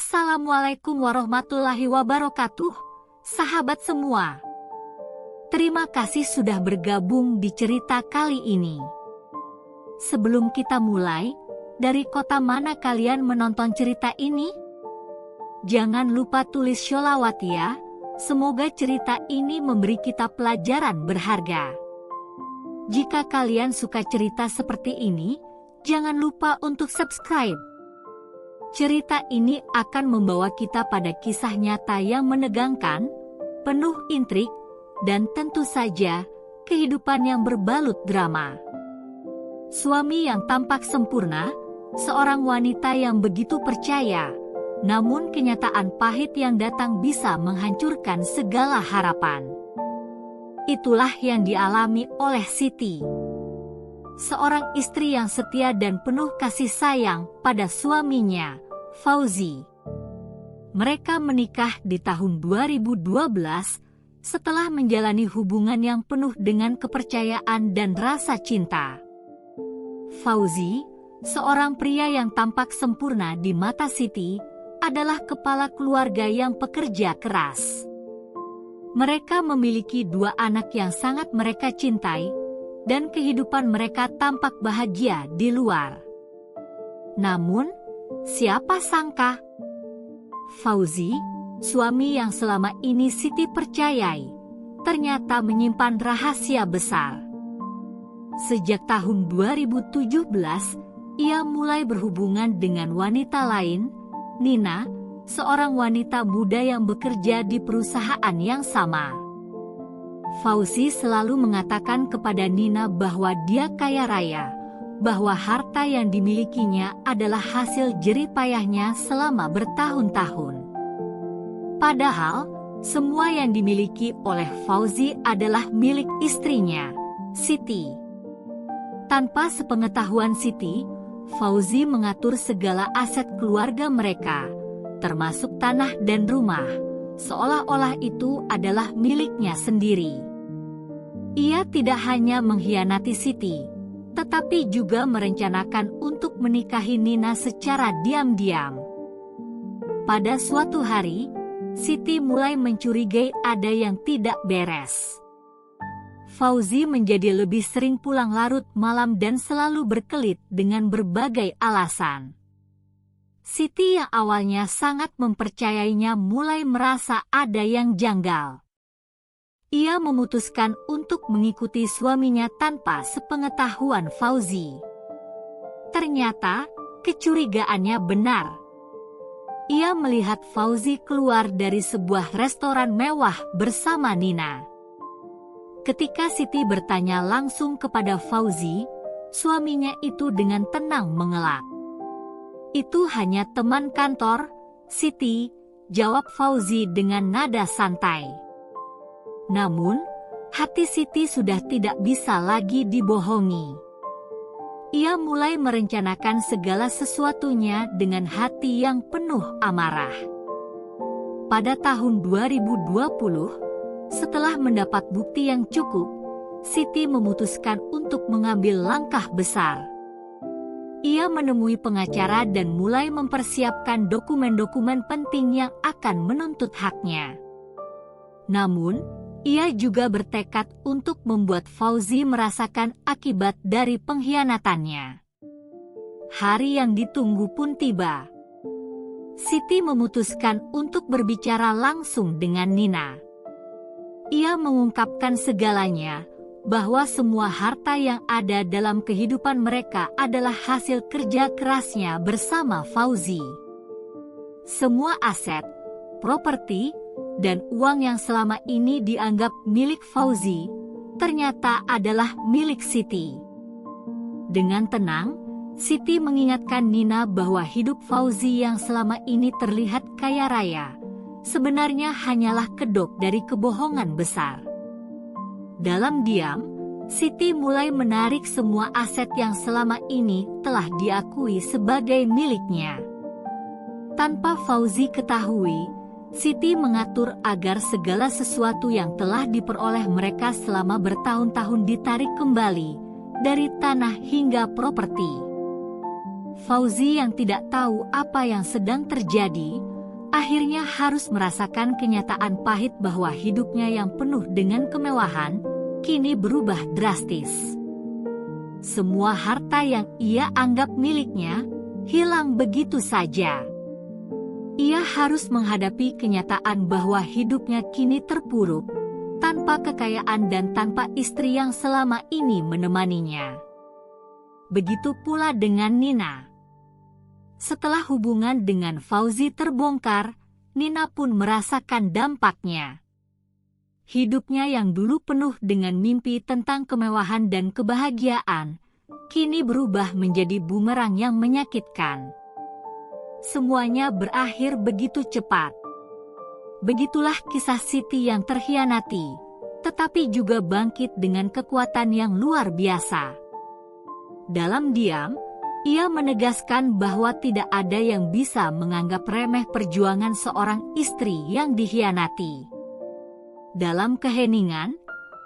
Assalamualaikum warahmatullahi wabarakatuh, sahabat semua. Terima kasih sudah bergabung di cerita kali ini. Sebelum kita mulai, dari kota mana kalian menonton cerita ini? Jangan lupa tulis sholawat ya, semoga cerita ini memberi kita pelajaran berharga. Jika kalian suka cerita seperti ini, jangan lupa untuk subscribe. Cerita ini akan membawa kita pada kisah nyata yang menegangkan, penuh intrik, dan tentu saja kehidupan yang berbalut drama. Suami yang tampak sempurna, seorang wanita yang begitu percaya, namun kenyataan pahit yang datang bisa menghancurkan segala harapan. Itulah yang dialami oleh Siti, seorang istri yang setia dan penuh kasih sayang pada suaminya, Fauzi. Mereka menikah di tahun 2012 setelah menjalani hubungan yang penuh dengan kepercayaan dan rasa cinta. Fauzi, seorang pria yang tampak sempurna di mata Siti, adalah kepala keluarga yang pekerja keras. Mereka memiliki 2 anak yang sangat mereka cintai, dan kehidupan mereka tampak bahagia di luar. Namun, siapa sangka Fauzi, suami yang selama ini Siti percayai, ternyata menyimpan rahasia besar. Sejak tahun 2017, ia mulai berhubungan dengan wanita lain, Nina, seorang wanita muda yang bekerja di perusahaan yang sama. Fauzi selalu mengatakan kepada Nina bahwa dia kaya raya, bahwa harta yang dimilikinya adalah hasil jerih payahnya selama bertahun-tahun. Padahal, semua yang dimiliki oleh Fauzi adalah milik istrinya, Siti. Tanpa sepengetahuan Siti, Fauzi mengatur segala aset keluarga mereka, termasuk tanah dan rumah, seolah-olah itu adalah miliknya sendiri. Ia tidak hanya mengkhianati Siti, tetapi juga merencanakan untuk menikahi Nina secara diam-diam. Pada suatu hari, Siti mulai mencurigai ada yang tidak beres. Fauzi menjadi lebih sering pulang larut malam dan selalu berkelit dengan berbagai alasan. Siti yang awalnya sangat mempercayainya mulai merasa ada yang janggal. Ia memutuskan untuk mengikuti suaminya tanpa sepengetahuan Fauzi. Ternyata, kecurigaannya benar. Ia melihat Fauzi keluar dari sebuah restoran mewah bersama Nina. Ketika Siti bertanya langsung kepada Fauzi, suaminya itu dengan tenang mengelak. "Itu hanya teman kantor, Siti," jawab Fauzi dengan nada santai. Namun, hati Siti sudah tidak bisa lagi dibohongi. Ia mulai merencanakan segala sesuatunya dengan hati yang penuh amarah. Pada tahun 2020, setelah mendapat bukti yang cukup, Siti memutuskan untuk mengambil langkah besar. Ia menemui pengacara dan mulai mempersiapkan dokumen-dokumen penting yang akan menuntut haknya. Namun, ia juga bertekad untuk membuat Fauzi merasakan akibat dari pengkhianatannya. Hari yang ditunggu pun tiba. Siti memutuskan untuk berbicara langsung dengan Nina. Ia mengungkapkan segalanya, bahwa semua harta yang ada dalam kehidupan mereka adalah hasil kerja kerasnya bersama Fauzi. Semua aset, properti, dan uang yang selama ini dianggap milik Fauzi, ternyata adalah milik Siti. Dengan tenang, Siti mengingatkan Nina bahwa hidup Fauzi yang selama ini terlihat kaya raya, sebenarnya hanyalah kedok dari kebohongan besar. Dalam diam, Siti mulai menarik semua aset yang selama ini telah diakui sebagai miliknya. Tanpa Fauzi ketahui, Siti mengatur agar segala sesuatu yang telah diperoleh mereka selama bertahun-tahun ditarik kembali, dari tanah hingga properti. Fauzi yang tidak tahu apa yang sedang terjadi, akhirnya harus merasakan kenyataan pahit bahwa hidupnya yang penuh dengan kemewahan kini berubah drastis. Semua harta yang ia anggap miliknya hilang begitu saja. Ia harus menghadapi kenyataan bahwa hidupnya kini terpuruk, tanpa kekayaan dan tanpa istri yang selama ini menemaninya. Begitu pula dengan Nina. Setelah hubungan dengan Fauzi terbongkar, Nina pun merasakan dampaknya. Hidupnya yang dulu penuh dengan mimpi tentang kemewahan dan kebahagiaan, kini berubah menjadi bumerang yang menyakitkan. Semuanya berakhir begitu cepat. Begitulah kisah Siti yang terhianati, tetapi juga bangkit dengan kekuatan yang luar biasa. Dalam diam, ia menegaskan bahwa tidak ada yang bisa menganggap remeh perjuangan seorang istri yang dikhianati. Dalam keheningan,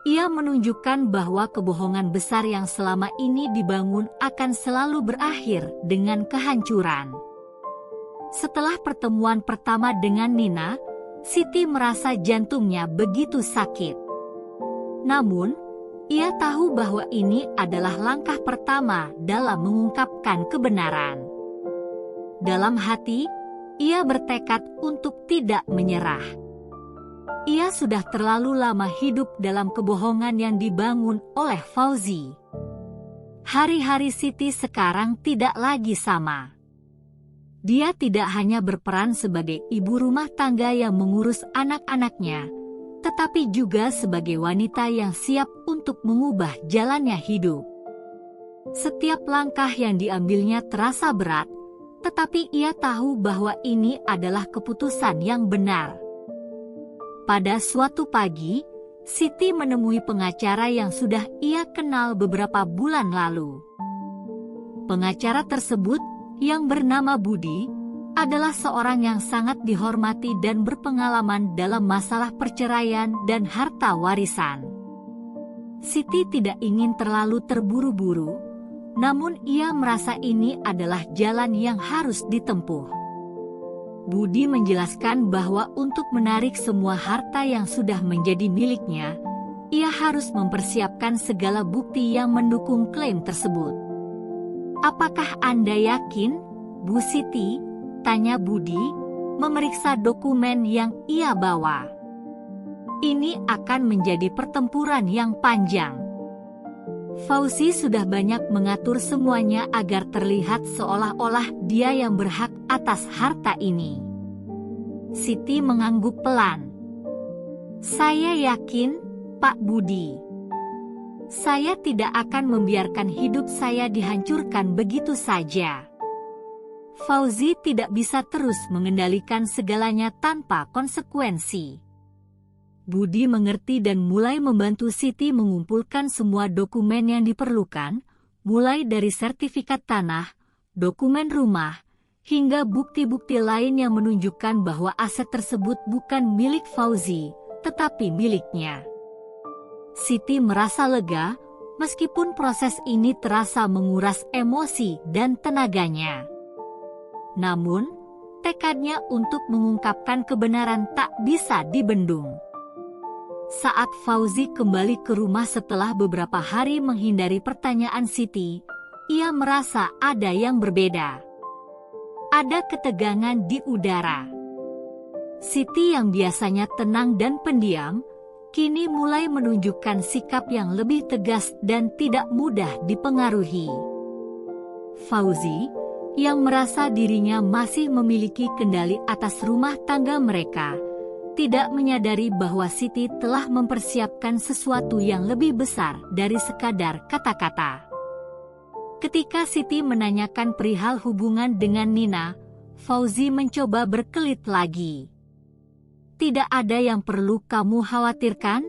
ia menunjukkan bahwa kebohongan besar yang selama ini dibangun akan selalu berakhir dengan kehancuran. Setelah pertemuan pertama dengan Nina, Siti merasa jantungnya begitu sakit. Namun, ia tahu bahwa ini adalah langkah pertama dalam mengungkapkan kebenaran. Dalam hati, ia bertekad untuk tidak menyerah. Ia sudah terlalu lama hidup dalam kebohongan yang dibangun oleh Fauzi. Hari-hari Siti sekarang tidak lagi sama. Dia tidak hanya berperan sebagai ibu rumah tangga yang mengurus anak-anaknya, tetapi juga sebagai wanita yang siap untuk mengubah jalannya hidup. Setiap langkah yang diambilnya terasa berat, tetapi ia tahu bahwa ini adalah keputusan yang benar. Pada suatu pagi, Siti menemui pengacara yang sudah ia kenal beberapa bulan lalu. Pengacara tersebut, yang bernama Budi, adalah seorang yang sangat dihormati dan berpengalaman dalam masalah perceraian dan harta warisan. Siti tidak ingin terlalu terburu-buru, namun ia merasa ini adalah jalan yang harus ditempuh. Budi menjelaskan bahwa untuk menarik semua harta yang sudah menjadi miliknya, ia harus mempersiapkan segala bukti yang mendukung klaim tersebut. "Apakah Anda yakin, Bu Siti?" tanya Budi, memeriksa dokumen yang ia bawa. "Ini akan menjadi pertempuran yang panjang. Fauzi sudah banyak mengatur semuanya agar terlihat seolah-olah dia yang berhak atas harta ini." Siti mengangguk pelan. "Saya yakin, Pak Budi. Saya tidak akan membiarkan hidup saya dihancurkan begitu saja. Fauzi tidak bisa terus mengendalikan segalanya tanpa konsekuensi." Budi mengerti dan mulai membantu Siti mengumpulkan semua dokumen yang diperlukan, mulai dari sertifikat tanah, dokumen rumah, hingga bukti-bukti lain yang menunjukkan bahwa aset tersebut bukan milik Fauzi, tetapi miliknya. Siti merasa lega, meskipun proses ini terasa menguras emosi dan tenaganya. Namun, tekadnya untuk mengungkapkan kebenaran tak bisa dibendung. Saat Fauzi kembali ke rumah setelah beberapa hari menghindari pertanyaan Siti, ia merasa ada yang berbeda. Ada ketegangan di udara. Siti yang biasanya tenang dan pendiam, kini mulai menunjukkan sikap yang lebih tegas dan tidak mudah dipengaruhi. Fauzi, yang merasa dirinya masih memiliki kendali atas rumah tangga mereka, tidak menyadari bahwa Siti telah mempersiapkan sesuatu yang lebih besar dari sekadar kata-kata. Ketika Siti menanyakan perihal hubungan dengan Nina, Fauzi mencoba berkelit lagi. "Tidak ada yang perlu kamu khawatirkan,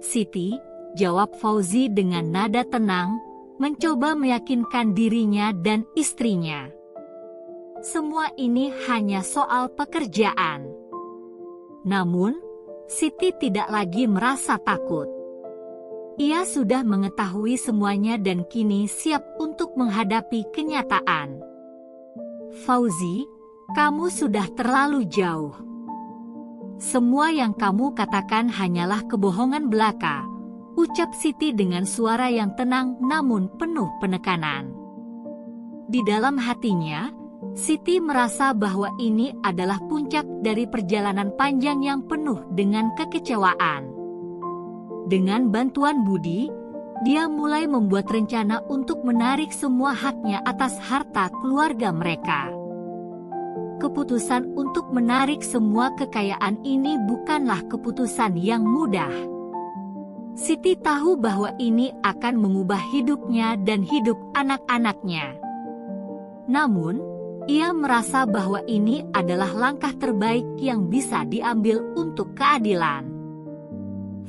Siti," jawab Fauzi dengan nada tenang, mencoba meyakinkan dirinya dan istrinya. "Semua ini hanya soal pekerjaan." Namun, Siti tidak lagi merasa takut. Ia sudah mengetahui semuanya dan kini siap untuk menghadapi kenyataan. Fauzi, Kamu sudah terlalu jauh. Semua yang kamu katakan hanyalah kebohongan belaka, ucap Siti dengan suara yang tenang namun penuh penekanan. Di dalam hatinya, Siti merasa bahwa ini adalah puncak dari perjalanan panjang yang penuh dengan kekecewaan. Dengan bantuan Budi, dia mulai membuat rencana untuk menarik semua haknya atas harta keluarga mereka. Keputusan untuk menarik semua kekayaan ini bukanlah keputusan yang mudah. Siti tahu bahwa ini akan mengubah hidupnya dan hidup anak-anaknya. Namun, ia merasa bahwa ini adalah langkah terbaik yang bisa diambil untuk keadilan.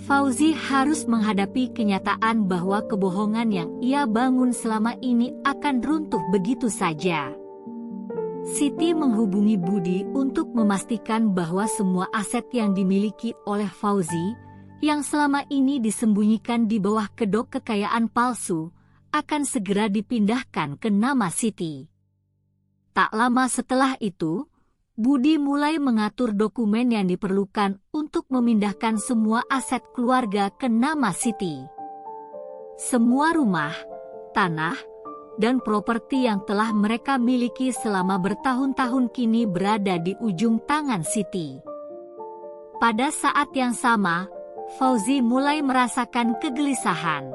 Fauzi harus menghadapi kenyataan bahwa kebohongan yang ia bangun selama ini akan runtuh begitu saja. Siti menghubungi Budi untuk memastikan bahwa semua aset yang dimiliki oleh Fauzi, yang selama ini disembunyikan di bawah kedok kekayaan palsu, akan segera dipindahkan ke nama Siti. Tak lama setelah itu, Budi mulai mengatur dokumen yang diperlukan untuk memindahkan semua aset keluarga ke nama Siti. Semua rumah, tanah, dan properti yang telah mereka miliki selama bertahun-tahun kini berada di ujung tangan Siti. Pada saat yang sama, Fauzi mulai merasakan kegelisahan.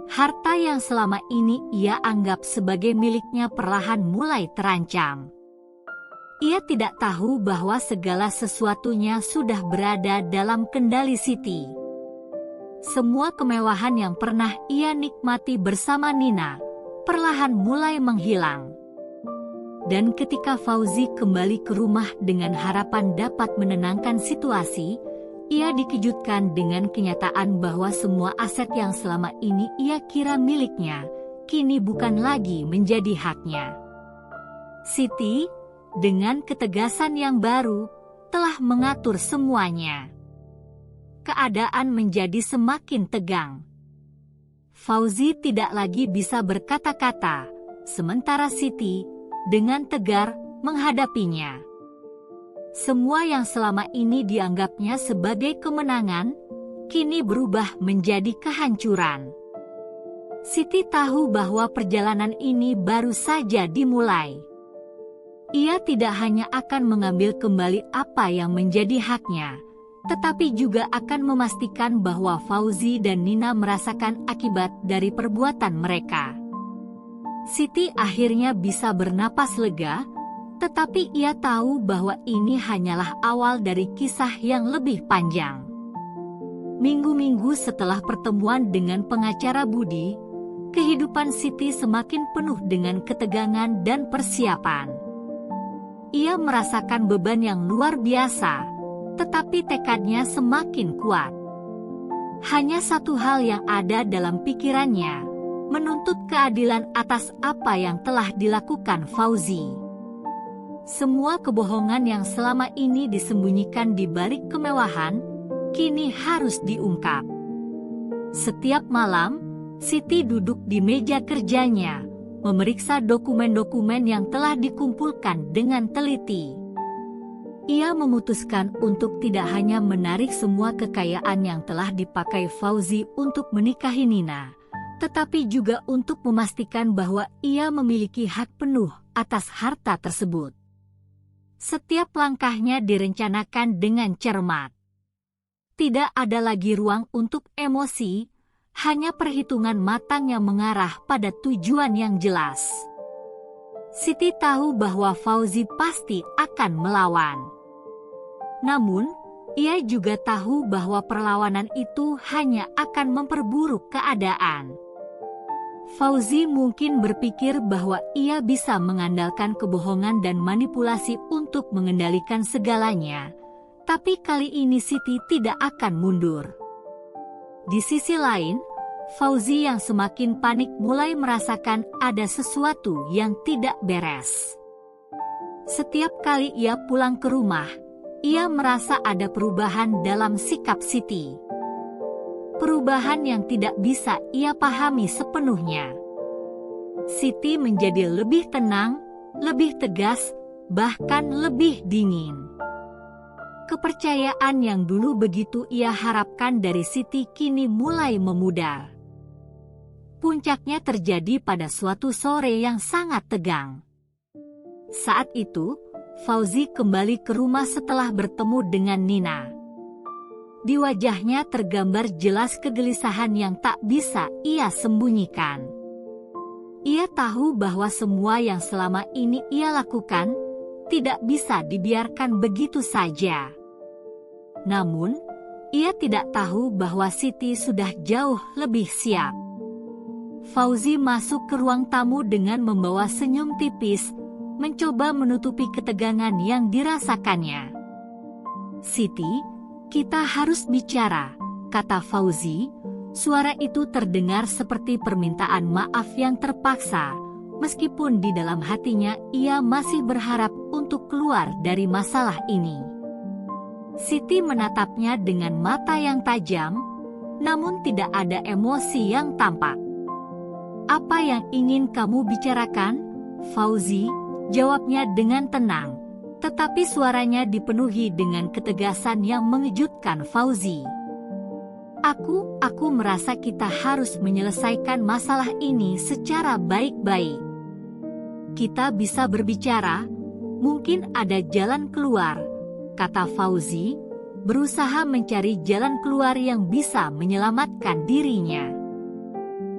Harta yang selama ini ia anggap sebagai miliknya perlahan mulai terancam. Ia tidak tahu bahwa segala sesuatunya sudah berada dalam kendali Siti. Semua kemewahan yang pernah ia nikmati bersama Nina perlahan mulai menghilang. Dan ketika Fauzi kembali ke rumah dengan harapan dapat menenangkan situasi, ia dikejutkan dengan kenyataan bahwa semua aset yang selama ini ia kira miliknya, kini bukan lagi menjadi haknya. Siti, dengan ketegasan yang baru, telah mengatur semuanya. Keadaan menjadi semakin tegang. Fauzi tidak lagi bisa berkata-kata, sementara Siti, dengan tegar, menghadapinya. Semua yang selama ini dianggapnya sebagai kemenangan, kini berubah menjadi kehancuran. Siti tahu bahwa perjalanan ini baru saja dimulai. Ia tidak hanya akan mengambil kembali apa yang menjadi haknya, tetapi juga akan memastikan bahwa Fauzi dan Nina merasakan akibat dari perbuatan mereka. Siti akhirnya bisa bernapas lega, tetapi ia tahu bahwa ini hanyalah awal dari kisah yang lebih panjang. Minggu-minggu setelah pertemuan dengan pengacara Budi, kehidupan Siti semakin penuh dengan ketegangan dan persiapan. Ia merasakan beban yang luar biasa, tetapi tekadnya semakin kuat. Hanya satu hal yang ada dalam pikirannya, menuntut keadilan atas apa yang telah dilakukan Fauzi. Semua kebohongan yang selama ini disembunyikan di balik kemewahan, kini harus diungkap. Setiap malam, Siti duduk di meja kerjanya, memeriksa dokumen-dokumen yang telah dikumpulkan dengan teliti. Ia memutuskan untuk tidak hanya menarik semua kekayaan yang telah dipakai Fauzi untuk menikahi Nina, tetapi juga untuk memastikan bahwa ia memiliki hak penuh atas harta tersebut. Setiap langkahnya direncanakan dengan cermat. Tidak ada lagi ruang untuk emosi, hanya perhitungan matang yang mengarah pada tujuan yang jelas. Siti tahu bahwa Fauzi pasti akan melawan. Namun, ia juga tahu bahwa perlawanan itu hanya akan memperburuk keadaan. Fauzi mungkin berpikir bahwa ia bisa mengandalkan kebohongan dan manipulasi untuk mengendalikan segalanya, tapi kali ini Siti tidak akan mundur. Di sisi lain, Fauzi yang semakin panik mulai merasakan ada sesuatu yang tidak beres. Setiap kali ia pulang ke rumah, ia merasa ada perubahan dalam sikap Siti. Perubahan yang tidak bisa ia pahami sepenuhnya. Siti menjadi lebih tenang, lebih tegas, bahkan lebih dingin. Kepercayaan yang dulu begitu ia harapkan dari Siti kini mulai memudar. Puncaknya terjadi pada suatu sore yang sangat tegang. Saat itu, Fauzi kembali ke rumah setelah bertemu dengan Nina. Di wajahnya tergambar jelas kegelisahan yang tak bisa ia sembunyikan. Ia tahu bahwa semua yang selama ini ia lakukan tidak bisa dibiarkan begitu saja. Namun, ia tidak tahu bahwa Siti sudah jauh lebih siap. Fauzi masuk ke ruang tamu dengan membawa senyum tipis, mencoba menutupi ketegangan yang dirasakannya. "Siti, kita harus bicara," kata Fauzi. Suara itu terdengar seperti permintaan maaf yang terpaksa, meskipun di dalam hatinya ia masih berharap untuk keluar dari masalah ini. Siti menatapnya dengan mata yang tajam, namun tidak ada emosi yang tampak. "Apa yang ingin kamu bicarakan, Fauzi?" jawabnya dengan tenang, tetapi suaranya dipenuhi dengan ketegasan yang mengejutkan Fauzi. Aku merasa kita harus menyelesaikan masalah ini secara baik-baik. Kita bisa berbicara, mungkin ada jalan keluar," kata Fauzi, berusaha mencari jalan keluar yang bisa menyelamatkan dirinya.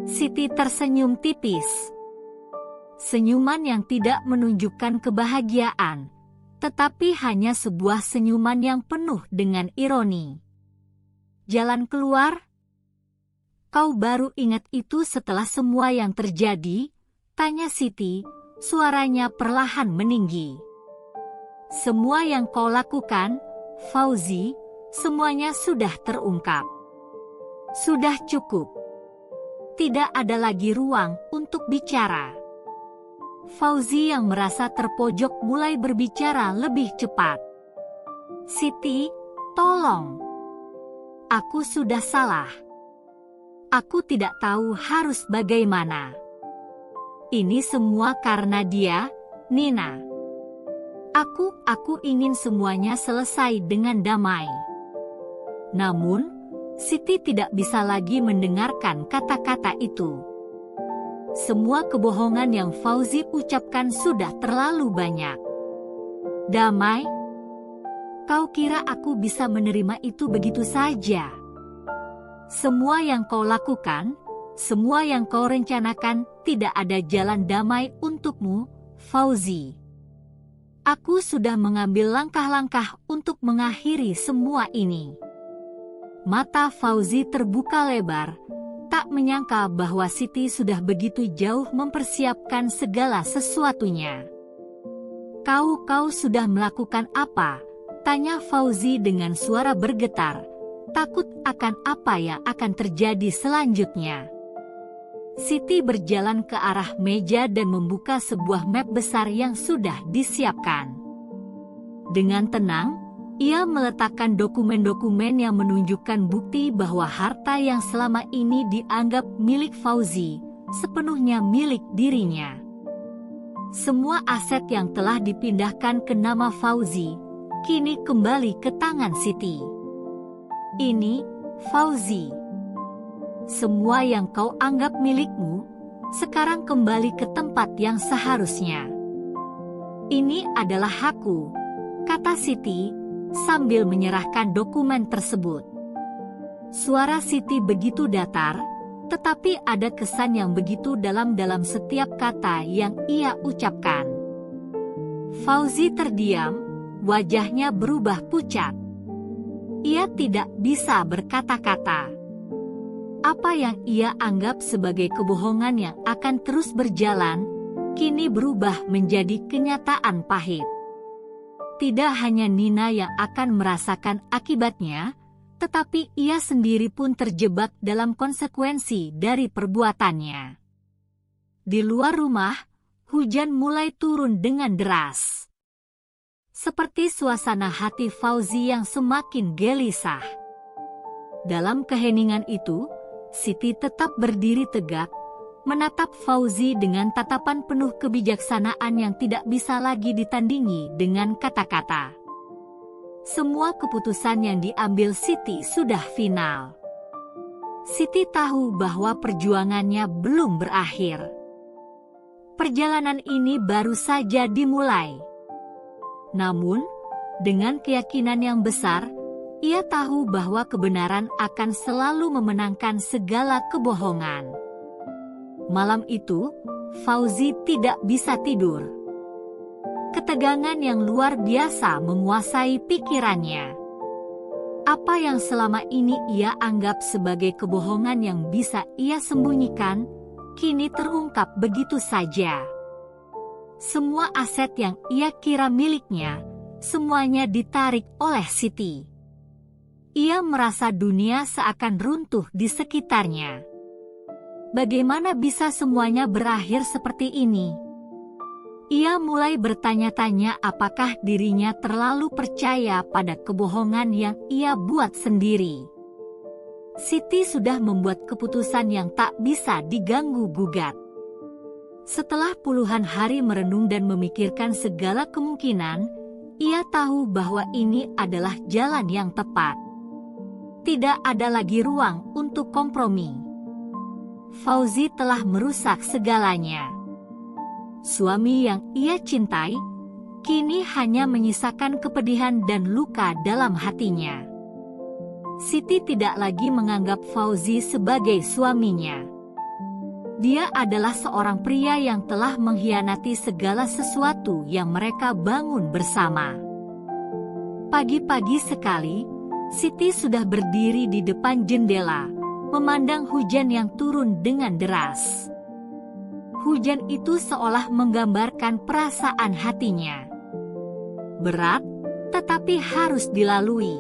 Siti tersenyum tipis. Senyuman yang tidak menunjukkan kebahagiaan, tetapi hanya sebuah senyuman yang penuh dengan ironi. "Jalan keluar? Kau baru ingat itu setelah semua yang terjadi?" tanya Siti, suaranya perlahan meninggi. "Semua yang kau lakukan, Fauzi, semuanya sudah terungkap. Sudah cukup. Tidak ada lagi ruang untuk bicara." Fauzi yang merasa terpojok mulai berbicara lebih cepat. "Siti, tolong. Aku sudah salah. Aku tidak tahu harus bagaimana. Ini semua karena dia, Nina. Aku ingin semuanya selesai dengan damai." Namun, Siti tidak bisa lagi mendengarkan kata-kata itu. Semua kebohongan yang Fauzi ucapkan sudah terlalu banyak. "Damai? Kau kira aku bisa menerima itu begitu saja? Semua yang kau lakukan, semua yang kau rencanakan, tidak ada jalan damai untukmu, Fauzi. Aku sudah mengambil langkah-langkah untuk mengakhiri semua ini." Mata Fauzi terbuka lebar, tak menyangka bahwa Siti sudah begitu jauh mempersiapkan segala sesuatunya. Kau sudah melakukan apa?" tanya Fauzi dengan suara bergetar, takut akan apa yang akan terjadi selanjutnya. Siti berjalan ke arah meja dan membuka sebuah map besar yang sudah disiapkan. Dengan tenang, ia meletakkan dokumen-dokumen yang menunjukkan bukti bahwa harta yang selama ini dianggap milik Fauzi, sepenuhnya milik dirinya. Semua aset yang telah dipindahkan ke nama Fauzi, kini kembali ke tangan Siti. "Ini, Fauzi. Semua yang kau anggap milikmu, sekarang kembali ke tempat yang seharusnya. Ini adalah hakku," kata Siti, sambil menyerahkan dokumen tersebut. Suara Siti begitu datar, tetapi ada kesan yang begitu dalam setiap kata yang ia ucapkan. Fauzi terdiam, wajahnya berubah pucat. Ia tidak bisa berkata-kata. Apa yang ia anggap sebagai kebohongan yang akan terus berjalan, kini berubah menjadi kenyataan pahit. Tidak hanya Nina yang akan merasakan akibatnya, tetapi ia sendiri pun terjebak dalam konsekuensi dari perbuatannya. Di luar rumah, hujan mulai turun dengan deras. Seperti suasana hati Fauzi yang semakin gelisah. Dalam keheningan itu, Siti tetap berdiri tegak, menatap Fauzi dengan tatapan penuh kebijaksanaan yang tidak bisa lagi ditandingi dengan kata-kata. Semua keputusan yang diambil Siti sudah final. Siti tahu bahwa perjuangannya belum berakhir. Perjalanan ini baru saja dimulai. Namun, dengan keyakinan yang besar, ia tahu bahwa kebenaran akan selalu memenangkan segala kebohongan. Malam itu, Fauzi tidak bisa tidur. Ketegangan yang luar biasa menguasai pikirannya. Apa yang selama ini ia anggap sebagai kebohongan yang bisa ia sembunyikan, kini terungkap begitu saja. Semua aset yang ia kira miliknya, semuanya ditarik oleh Siti. Ia merasa dunia seakan runtuh di sekitarnya. Bagaimana bisa semuanya berakhir seperti ini? Ia mulai bertanya-tanya apakah dirinya terlalu percaya pada kebohongan yang ia buat sendiri. Siti sudah membuat keputusan yang tak bisa diganggu-gugat. Setelah puluhan hari merenung dan memikirkan segala kemungkinan, ia tahu bahwa ini adalah jalan yang tepat. Tidak ada lagi ruang untuk kompromi. Fauzi telah merusak segalanya. Suami yang ia cintai, kini hanya menyisakan kepedihan dan luka dalam hatinya. Siti tidak lagi menganggap Fauzi sebagai suaminya. Dia adalah seorang pria yang telah mengkhianati segala sesuatu yang mereka bangun bersama. Pagi-pagi sekali, Siti sudah berdiri di depan jendela, memandang hujan yang turun dengan deras. Hujan itu seolah menggambarkan perasaan hatinya. Berat, tetapi harus dilalui.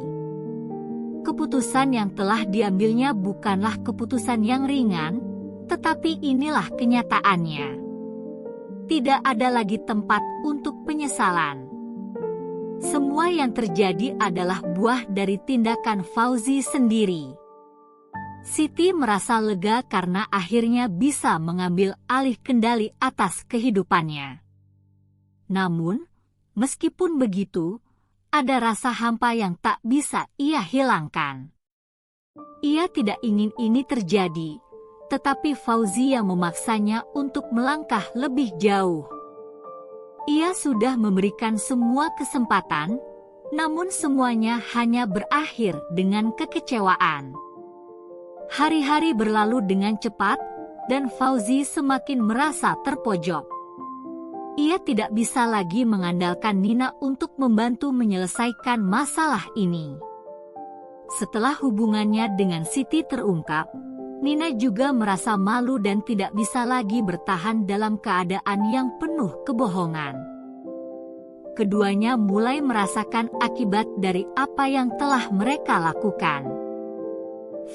Keputusan yang telah diambilnya bukanlah keputusan yang ringan, tetapi inilah kenyataannya. Tidak ada lagi tempat untuk penyesalan. Semua yang terjadi adalah buah dari tindakan Fauzi sendiri. Siti merasa lega karena akhirnya bisa mengambil alih kendali atas kehidupannya. Namun, meskipun begitu, ada rasa hampa yang tak bisa ia hilangkan. Ia tidak ingin ini terjadi, tetapi Fauzi yang memaksanya untuk melangkah lebih jauh. Ia sudah memberikan semua kesempatan, namun semuanya hanya berakhir dengan kekecewaan. Hari-hari berlalu dengan cepat, dan Fauzi semakin merasa terpojok. Ia tidak bisa lagi mengandalkan Nina untuk membantu menyelesaikan masalah ini. Setelah hubungannya dengan Siti terungkap, Nina juga merasa malu dan tidak bisa lagi bertahan dalam keadaan yang penuh kebohongan. Keduanya mulai merasakan akibat dari apa yang telah mereka lakukan.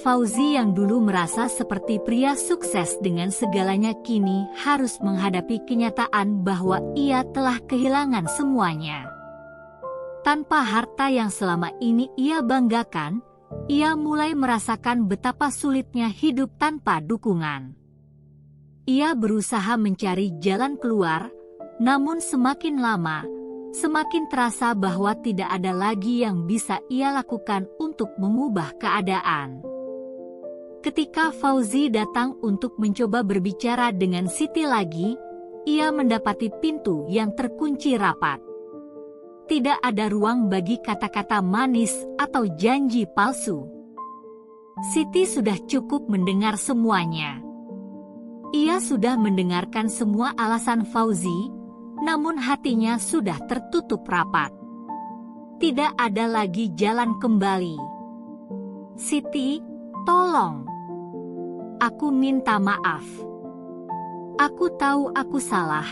Fauzi yang dulu merasa seperti pria sukses dengan segalanya kini harus menghadapi kenyataan bahwa ia telah kehilangan semuanya. Tanpa harta yang selama ini ia banggakan, ia mulai merasakan betapa sulitnya hidup tanpa dukungan. Ia berusaha mencari jalan keluar, namun semakin lama, semakin terasa bahwa tidak ada lagi yang bisa ia lakukan untuk mengubah keadaan. Ketika Fauzi datang untuk mencoba berbicara dengan Siti lagi, ia mendapati pintu yang terkunci rapat. Tidak ada ruang bagi kata-kata manis atau janji palsu. Siti sudah cukup mendengar semuanya. Ia sudah mendengarkan semua alasan Fauzi, namun hatinya sudah tertutup rapat. Tidak ada lagi jalan kembali. Siti, tolong. Aku minta maaf. Aku tahu aku salah,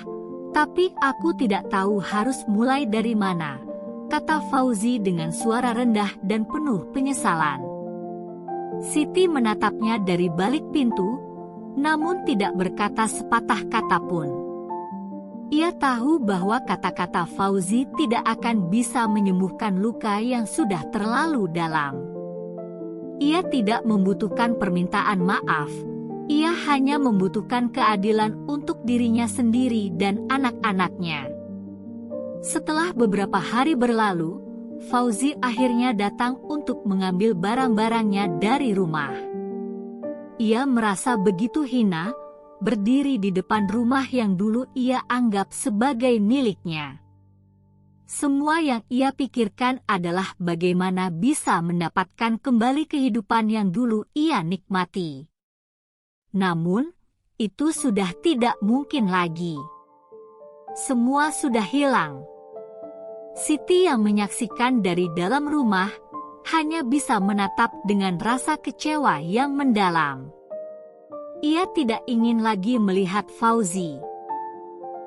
tapi aku tidak tahu harus mulai dari mana, kata Fauzi dengan suara rendah dan penuh penyesalan. Siti menatapnya dari balik pintu, namun tidak berkata sepatah kata pun. Ia tahu bahwa kata-kata Fauzi tidak akan bisa menyembuhkan luka yang sudah terlalu dalam. Ia tidak membutuhkan permintaan maaf, ia hanya membutuhkan keadilan untuk dirinya sendiri dan anak-anaknya. Setelah beberapa hari berlalu, Fauzi akhirnya datang untuk mengambil barang-barangnya dari rumah. Ia merasa begitu hina, berdiri di depan rumah yang dulu ia anggap sebagai miliknya. Semua yang ia pikirkan adalah bagaimana bisa mendapatkan kembali kehidupan yang dulu ia nikmati. Namun, itu sudah tidak mungkin lagi. Semua sudah hilang. Siti yang menyaksikan dari dalam rumah hanya bisa menatap dengan rasa kecewa yang mendalam. Ia tidak ingin lagi melihat Fauzi.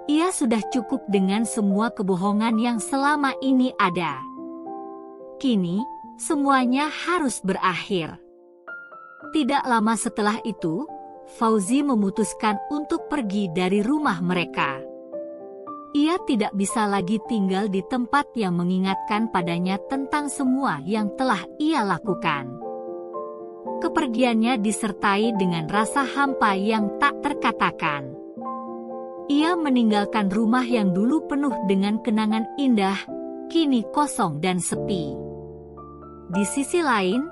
Ia sudah cukup dengan semua kebohongan yang selama ini ada. Kini, semuanya harus berakhir. Tidak lama setelah itu, Fauzi memutuskan untuk pergi dari rumah mereka. Ia tidak bisa lagi tinggal di tempat yang mengingatkan padanya tentang semua yang telah ia lakukan. Kepergiannya disertai dengan rasa hampa yang tak terkatakan. Ia meninggalkan rumah yang dulu penuh dengan kenangan indah, kini kosong dan sepi. Di sisi lain,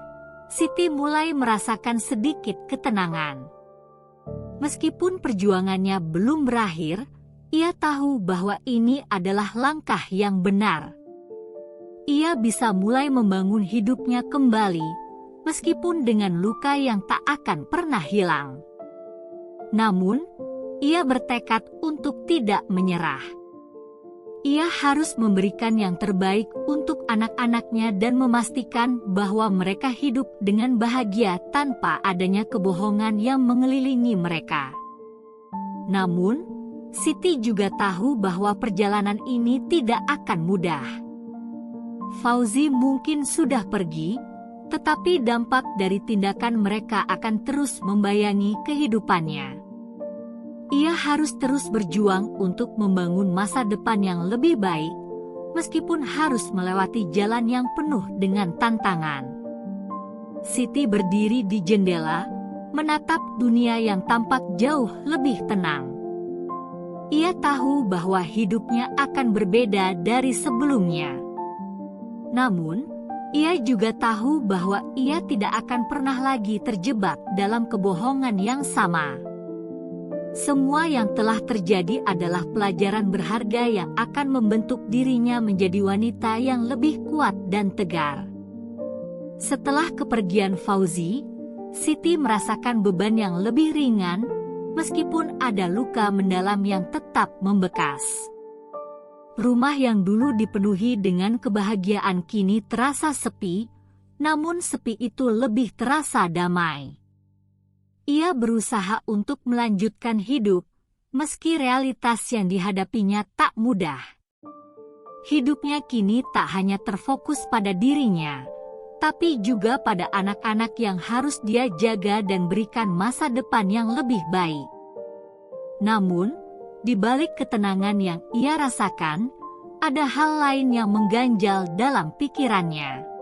Siti mulai merasakan sedikit ketenangan. Meskipun perjuangannya belum berakhir, ia tahu bahwa ini adalah langkah yang benar. Ia bisa mulai membangun hidupnya kembali, meskipun dengan luka yang tak akan pernah hilang. Namun, ia bertekad untuk tidak menyerah. Ia harus memberikan yang terbaik untuk anak-anaknya dan memastikan bahwa mereka hidup dengan bahagia tanpa adanya kebohongan yang mengelilingi mereka. Namun, Siti juga tahu bahwa perjalanan ini tidak akan mudah. Fauzi mungkin sudah pergi, tetapi dampak dari tindakan mereka akan terus membayangi kehidupannya. Ia harus terus berjuang untuk membangun masa depan yang lebih baik, meskipun harus melewati jalan yang penuh dengan tantangan. Siti berdiri di jendela, menatap dunia yang tampak jauh lebih tenang. Ia tahu bahwa hidupnya akan berbeda dari sebelumnya. Namun, ia juga tahu bahwa ia tidak akan pernah lagi terjebak dalam kebohongan yang sama. Semua yang telah terjadi adalah pelajaran berharga yang akan membentuk dirinya menjadi wanita yang lebih kuat dan tegar. Setelah kepergian Fauzi, Siti merasakan beban yang lebih ringan, meskipun ada luka mendalam yang tetap membekas. Rumah yang dulu dipenuhi dengan kebahagiaan kini terasa sepi, namun sepi itu lebih terasa damai. Ia berusaha untuk melanjutkan hidup, meski realitas yang dihadapinya tak mudah. Hidupnya kini tak hanya terfokus pada dirinya, tapi juga pada anak-anak yang harus dia jaga dan berikan masa depan yang lebih baik. Namun, di balik ketenangan yang ia rasakan, ada hal lain yang mengganjal dalam pikirannya.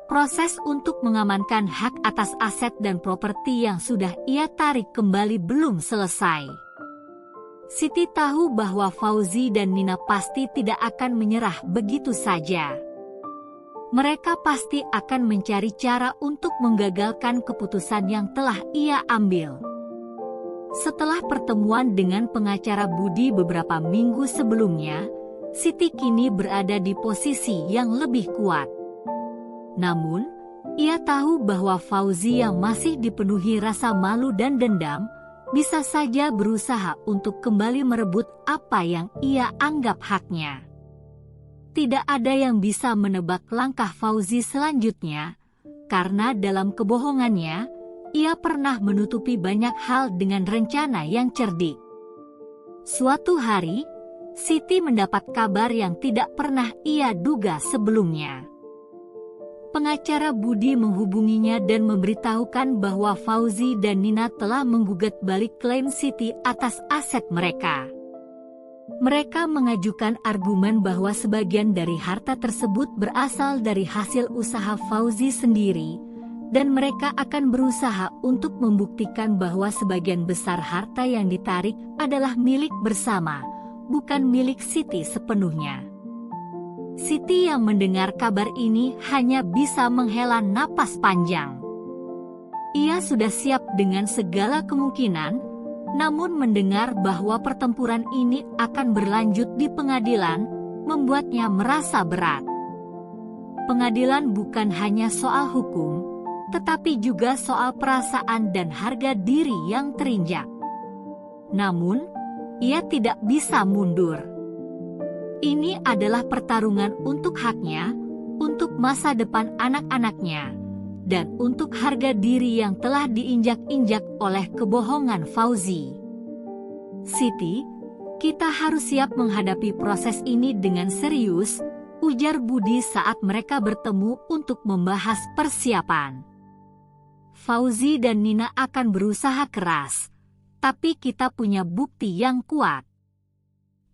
Proses untuk mengamankan hak atas aset dan properti yang sudah ia tarik kembali belum selesai. Siti tahu bahwa Fauzi dan Nina pasti tidak akan menyerah begitu saja. Mereka pasti akan mencari cara untuk menggagalkan keputusan yang telah ia ambil. Setelah pertemuan dengan pengacara Budi beberapa minggu sebelumnya, Siti kini berada di posisi yang lebih kuat. Namun, ia tahu bahwa Fauzi yang masih dipenuhi rasa malu dan dendam, bisa saja berusaha untuk kembali merebut apa yang ia anggap haknya. Tidak ada yang bisa menebak langkah Fauzi selanjutnya, karena dalam kebohongannya, ia pernah menutupi banyak hal dengan rencana yang cerdik. Suatu hari, Siti mendapat kabar yang tidak pernah ia duga sebelumnya. Pengacara Budi menghubunginya dan memberitahukan bahwa Fauzi dan Nina telah menggugat balik klaim Siti atas aset mereka. Mereka mengajukan argumen bahwa sebagian dari harta tersebut berasal dari hasil usaha Fauzi sendiri, dan mereka akan berusaha untuk membuktikan bahwa sebagian besar harta yang ditarik adalah milik bersama, bukan milik Siti sepenuhnya. Siti yang mendengar kabar ini hanya bisa menghela napas panjang. Ia sudah siap dengan segala kemungkinan, namun mendengar bahwa pertempuran ini akan berlanjut di pengadilan, membuatnya merasa berat. Pengadilan bukan hanya soal hukum, tetapi juga soal perasaan dan harga diri yang terinjak. Namun, ia tidak bisa mundur. Ini adalah pertarungan untuk haknya, untuk masa depan anak-anaknya, dan untuk harga diri yang telah diinjak-injak oleh kebohongan Fauzi. Siti, kita harus siap menghadapi proses ini dengan serius, ujar Budi saat mereka bertemu untuk membahas persiapan. Fauzi dan Nina akan berusaha keras, tapi kita punya bukti yang kuat.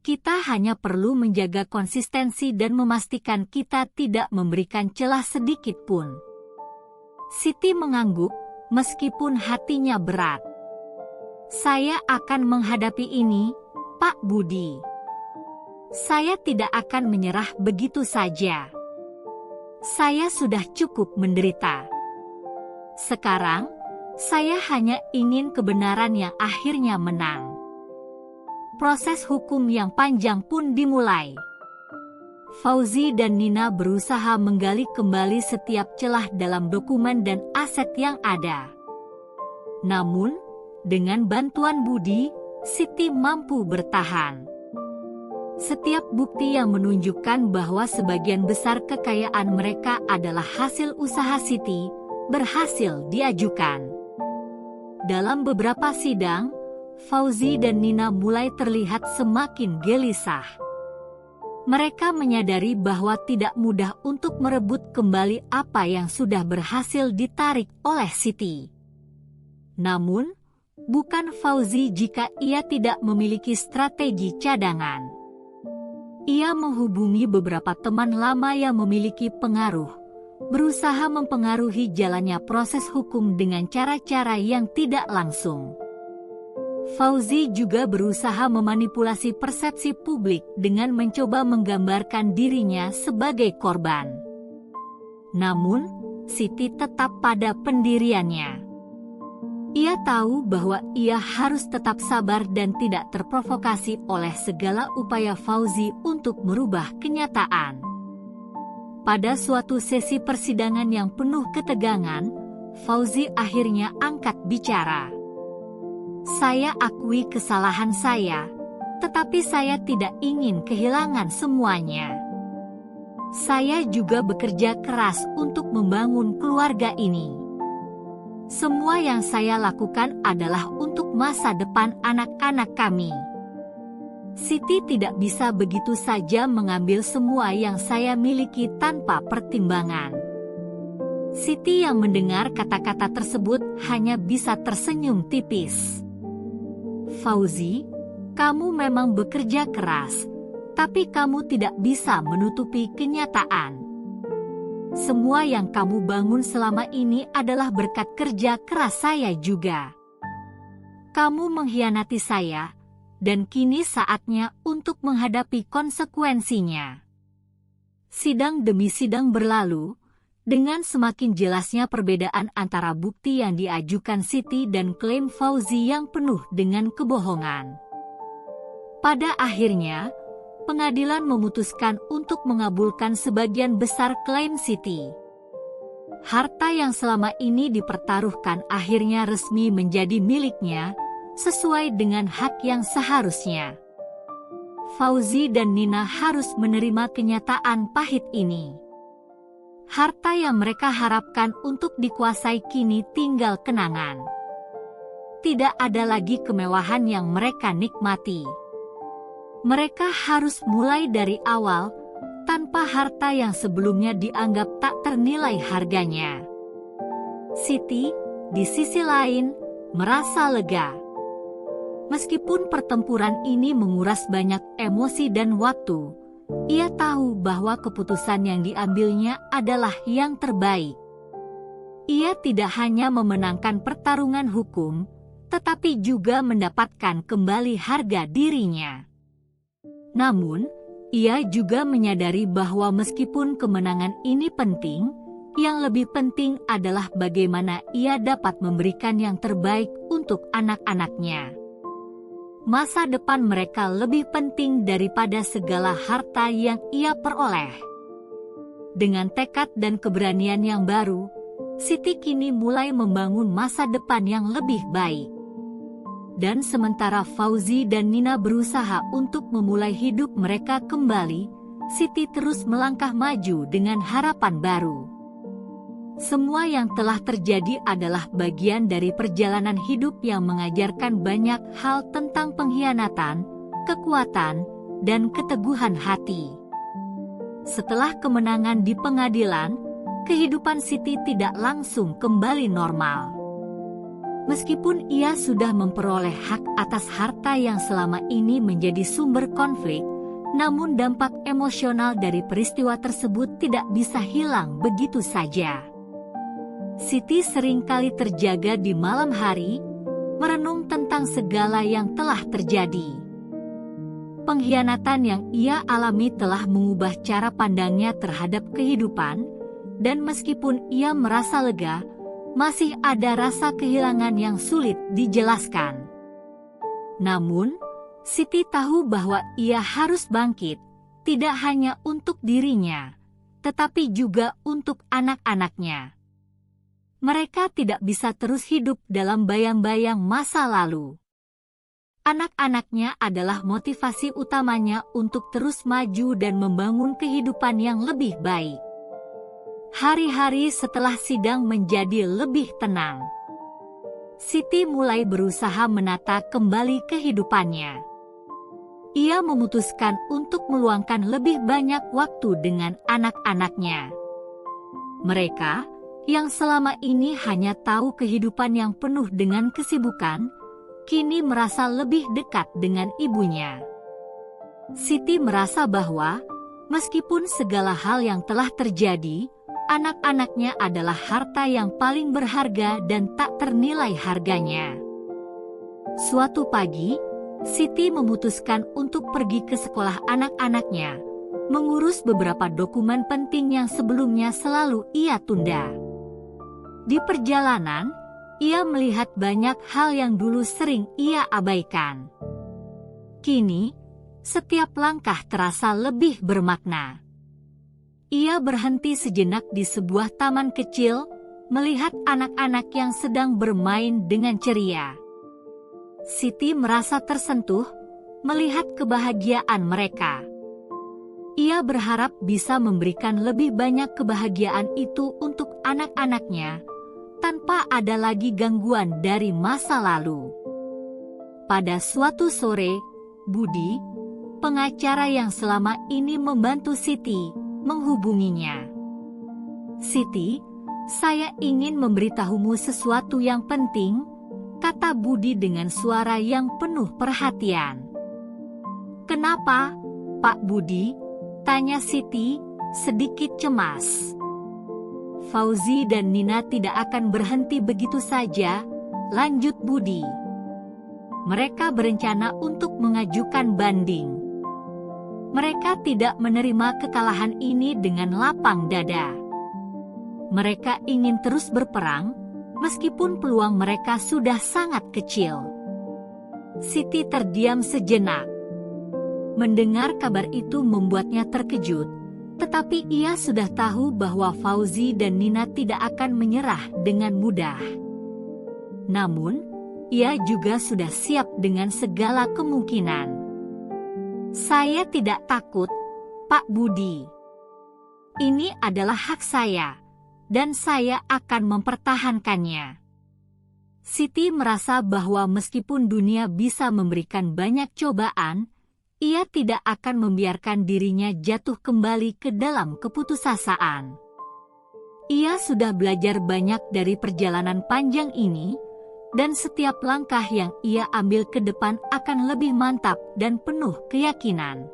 Kita hanya perlu menjaga konsistensi dan memastikan kita tidak memberikan celah sedikit pun. Siti mengangguk, meskipun hatinya berat. Saya akan menghadapi ini, Pak Budi. Saya tidak akan menyerah begitu saja. Saya sudah cukup menderita. Sekarang, saya hanya ingin kebenaran yang akhirnya menang. Proses hukum yang panjang pun dimulai. Fauzi dan Nina berusaha menggali kembali setiap celah dalam dokumen dan aset yang ada. Namun, dengan bantuan Budi, Siti mampu bertahan. Setiap bukti yang menunjukkan bahwa sebagian besar kekayaan mereka adalah hasil usaha Siti, berhasil diajukan. Dalam beberapa sidang, Fauzi dan Nina mulai terlihat semakin gelisah. Mereka menyadari bahwa tidak mudah untuk merebut kembali apa yang sudah berhasil ditarik oleh Siti. Namun, bukan Fauzi jika ia tidak memiliki strategi cadangan. Ia menghubungi beberapa teman lama yang memiliki pengaruh, berusaha mempengaruhi jalannya proses hukum dengan cara-cara yang tidak langsung. Fauzi juga berusaha memanipulasi persepsi publik dengan mencoba menggambarkan dirinya sebagai korban. Namun, Siti tetap pada pendiriannya. Ia tahu bahwa ia harus tetap sabar dan tidak terprovokasi oleh segala upaya Fauzi untuk merubah kenyataan. Pada suatu sesi persidangan yang penuh ketegangan, Fauzi akhirnya angkat bicara. Saya akui kesalahan saya, tetapi saya tidak ingin kehilangan semuanya. Saya juga bekerja keras untuk membangun keluarga ini. Semua yang saya lakukan adalah untuk masa depan anak-anak kami. Siti tidak bisa begitu saja mengambil semua yang saya miliki tanpa pertimbangan. Siti yang mendengar kata-kata tersebut hanya bisa tersenyum tipis. Fauzi, kamu memang bekerja keras, tapi kamu tidak bisa menutupi kenyataan. Semua yang kamu bangun selama ini adalah berkat kerja keras saya juga. Kamu mengkhianati saya, dan kini saatnya untuk menghadapi konsekuensinya. Sidang demi sidang berlalu, dengan semakin jelasnya perbedaan antara bukti yang diajukan Siti dan klaim Fauzi yang penuh dengan kebohongan. Pada akhirnya, pengadilan memutuskan untuk mengabulkan sebagian besar klaim Siti. Harta yang selama ini dipertaruhkan akhirnya resmi menjadi miliknya, sesuai dengan hak yang seharusnya. Fauzi dan Nina harus menerima kenyataan pahit ini. Harta yang mereka harapkan untuk dikuasai kini tinggal kenangan. Tidak ada lagi kemewahan yang mereka nikmati. Mereka harus mulai dari awal, tanpa harta yang sebelumnya dianggap tak ternilai harganya. Siti, di sisi lain, merasa lega. Meskipun pertempuran ini menguras banyak emosi dan waktu, ia tahu bahwa keputusan yang diambilnya adalah yang terbaik. ia tidak hanya memenangkan pertarungan hukum, tetapi juga mendapatkan kembali harga dirinya. Namun, ia juga menyadari bahwa meskipun kemenangan ini penting, yang lebih penting adalah bagaimana ia dapat memberikan yang terbaik untuk anak-anaknya. Masa depan mereka lebih penting daripada segala harta yang ia peroleh. Dengan tekad dan keberanian yang baru, Siti kini mulai membangun masa depan yang lebih baik. Dan sementara Fauzi dan Nina berusaha untuk memulai hidup mereka kembali, Siti terus melangkah maju dengan harapan baru. Semua yang telah terjadi adalah bagian dari perjalanan hidup yang mengajarkan banyak hal tentang pengkhianatan, kekuatan, dan keteguhan hati. Setelah kemenangan di pengadilan, kehidupan Siti tidak langsung kembali normal. Meskipun ia sudah memperoleh hak atas harta yang selama ini menjadi sumber konflik, namun dampak emosional dari peristiwa tersebut tidak bisa hilang begitu saja. Siti seringkali terjaga di malam hari, merenung tentang segala yang telah terjadi. Pengkhianatan yang ia alami telah mengubah cara pandangnya terhadap kehidupan, dan meskipun ia merasa lega, masih ada rasa kehilangan yang sulit dijelaskan. Namun, Siti tahu bahwa ia harus bangkit, tidak hanya untuk dirinya, tetapi juga untuk anak-anaknya. Mereka tidak bisa terus hidup dalam bayang-bayang masa lalu. Anak-anaknya adalah motivasi utamanya untuk terus maju dan membangun kehidupan yang lebih baik. Hari-hari setelah sidang menjadi lebih tenang. Siti mulai berusaha menata kembali kehidupannya. Ia memutuskan untuk meluangkan lebih banyak waktu dengan anak-anaknya. Mereka, yang selama ini hanya tahu kehidupan yang penuh dengan kesibukan, kini merasa lebih dekat dengan ibunya. Siti merasa bahwa, meskipun segala hal yang telah terjadi, anak-anaknya adalah harta yang paling berharga dan tak ternilai harganya. Suatu pagi, Siti memutuskan untuk pergi ke sekolah anak-anaknya, mengurus beberapa dokumen penting yang sebelumnya selalu ia tunda. Di perjalanan, ia melihat banyak hal yang dulu sering ia abaikan. Kini, setiap langkah terasa lebih bermakna. Ia berhenti sejenak di sebuah taman kecil, melihat anak-anak yang sedang bermain dengan ceria. Siti merasa tersentuh, melihat kebahagiaan mereka. Ia berharap bisa memberikan lebih banyak kebahagiaan itu untuk anak-anaknya, tanpa ada lagi gangguan dari masa lalu. Pada suatu sore, Budi, pengacara yang selama ini membantu Siti, menghubunginya. "Siti, saya ingin memberitahumu sesuatu yang penting," kata Budi dengan suara yang penuh perhatian. "Kenapa, Pak Budi?" tanya Siti, sedikit cemas. "Fauzi dan Nina tidak akan berhenti begitu saja," lanjut Budi. "Mereka berencana untuk mengajukan banding. Mereka tidak menerima kekalahan ini dengan lapang dada. Mereka ingin terus berperang, meskipun peluang mereka sudah sangat kecil." Siti terdiam sejenak. Mendengar kabar itu membuatnya terkejut, tetapi ia sudah tahu bahwa Fauzi dan Nina tidak akan menyerah dengan mudah. Namun, ia juga sudah siap dengan segala kemungkinan. "Saya tidak takut, Pak Budi. Ini adalah hak saya, dan saya akan mempertahankannya." Siti merasa bahwa meskipun dunia bisa memberikan banyak cobaan, ia tidak akan membiarkan dirinya jatuh kembali ke dalam keputusasaan. Ia sudah belajar banyak dari perjalanan panjang ini, dan setiap langkah yang ia ambil ke depan akan lebih mantap dan penuh keyakinan.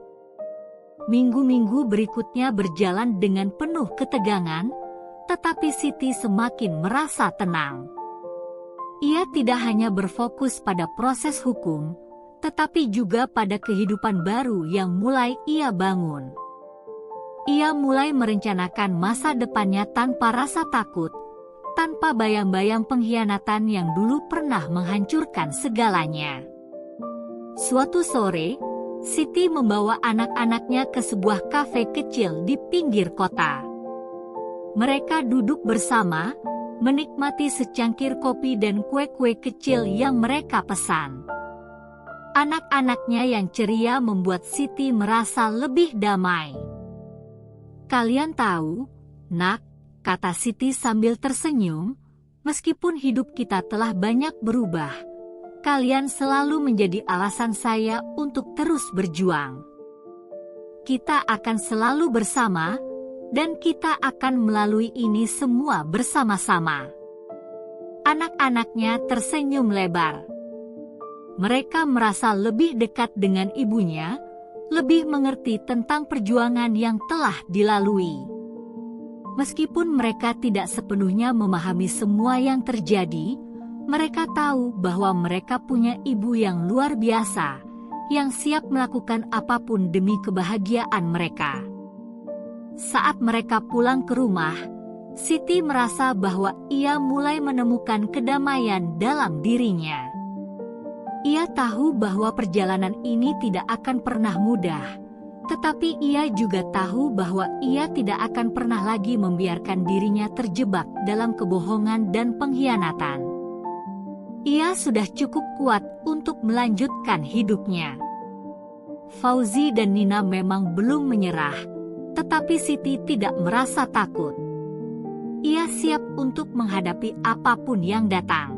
Minggu-minggu berikutnya berjalan dengan penuh ketegangan, tetapi Siti semakin merasa tenang. Ia tidak hanya berfokus pada proses hukum, tetapi juga pada kehidupan baru yang mulai ia bangun. Ia mulai merencanakan masa depannya tanpa rasa takut, tanpa bayang-bayang pengkhianatan yang dulu pernah menghancurkan segalanya. Suatu sore, Siti membawa anak-anaknya ke sebuah kafe kecil di pinggir kota. Mereka duduk bersama, menikmati secangkir kopi dan kue-kue kecil yang mereka pesan. Anak-anaknya yang ceria membuat Siti merasa lebih damai. "Kalian tahu, Nak," kata Siti sambil tersenyum, "meskipun hidup kita telah banyak berubah, kalian selalu menjadi alasan saya untuk terus berjuang. Kita akan selalu bersama, dan kita akan melalui ini semua bersama-sama." Anak-anaknya tersenyum lebar. Mereka merasa lebih dekat dengan ibunya, lebih mengerti tentang perjuangan yang telah dilalui. Meskipun mereka tidak sepenuhnya memahami semua yang terjadi, mereka tahu bahwa mereka punya ibu yang luar biasa, yang siap melakukan apapun demi kebahagiaan mereka. Saat mereka pulang ke rumah, Siti merasa bahwa ia mulai menemukan kedamaian dalam dirinya. Ia tahu bahwa perjalanan ini tidak akan pernah mudah, tetapi ia juga tahu bahwa ia tidak akan pernah lagi membiarkan dirinya terjebak dalam kebohongan dan pengkhianatan. Ia sudah cukup kuat untuk melanjutkan hidupnya. Fauzi dan Nina memang belum menyerah, tetapi Siti tidak merasa takut. Ia siap untuk menghadapi apapun yang datang.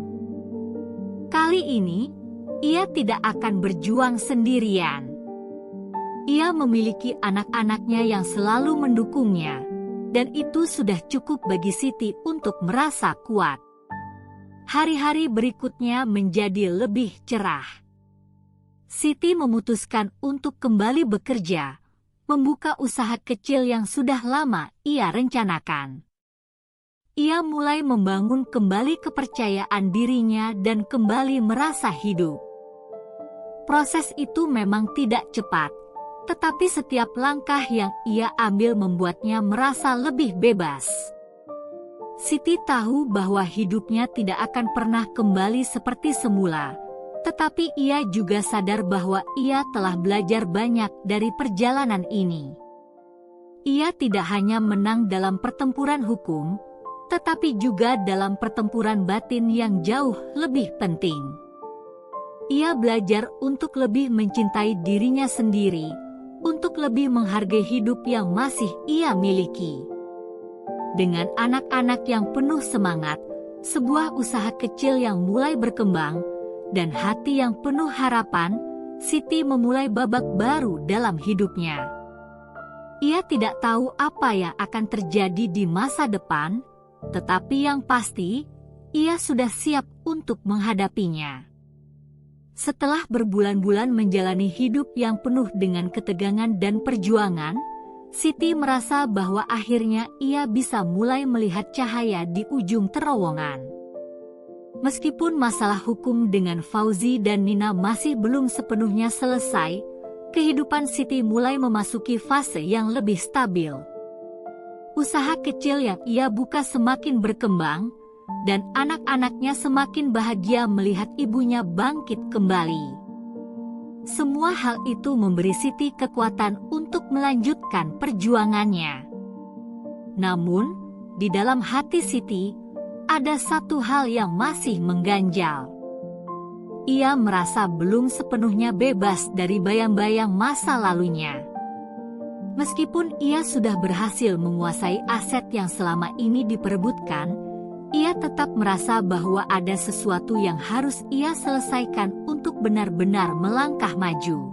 Kali ini, ia tidak akan berjuang sendirian. Ia memiliki anak-anaknya yang selalu mendukungnya, dan itu sudah cukup bagi Siti untuk merasa kuat. Hari-hari berikutnya menjadi lebih cerah. Siti memutuskan untuk kembali bekerja, membuka usaha kecil yang sudah lama ia rencanakan. Ia mulai membangun kembali kepercayaan dirinya dan kembali merasa hidup. Proses itu memang tidak cepat, tetapi setiap langkah yang ia ambil membuatnya merasa lebih bebas. Siti tahu bahwa hidupnya tidak akan pernah kembali seperti semula, tetapi ia juga sadar bahwa ia telah belajar banyak dari perjalanan ini. Ia tidak hanya menang dalam pertempuran hukum, tetapi juga dalam pertempuran batin yang jauh lebih penting. Ia belajar untuk lebih mencintai dirinya sendiri, untuk lebih menghargai hidup yang masih ia miliki. Dengan anak-anak yang penuh semangat, sebuah usaha kecil yang mulai berkembang, dan hati yang penuh harapan, Siti memulai babak baru dalam hidupnya. Ia tidak tahu apa yang akan terjadi di masa depan, tetapi yang pasti, ia sudah siap untuk menghadapinya. Setelah berbulan-bulan menjalani hidup yang penuh dengan ketegangan dan perjuangan, Siti merasa bahwa akhirnya ia bisa mulai melihat cahaya di ujung terowongan. Meskipun masalah hukum dengan Fauzi dan Nina masih belum sepenuhnya selesai, kehidupan Siti mulai memasuki fase yang lebih stabil. Usaha kecil yang ia buka semakin berkembang, dan anak-anaknya semakin bahagia melihat ibunya bangkit kembali. Semua hal itu memberi Siti kekuatan untuk melanjutkan perjuangannya. Namun, di dalam hati Siti, ada satu hal yang masih mengganjal. Ia merasa belum sepenuhnya bebas dari bayang-bayang masa lalunya. Meskipun ia sudah berhasil menguasai aset yang selama ini diperebutkan, ia tetap merasa bahwa ada sesuatu yang harus ia selesaikan untuk benar-benar melangkah maju.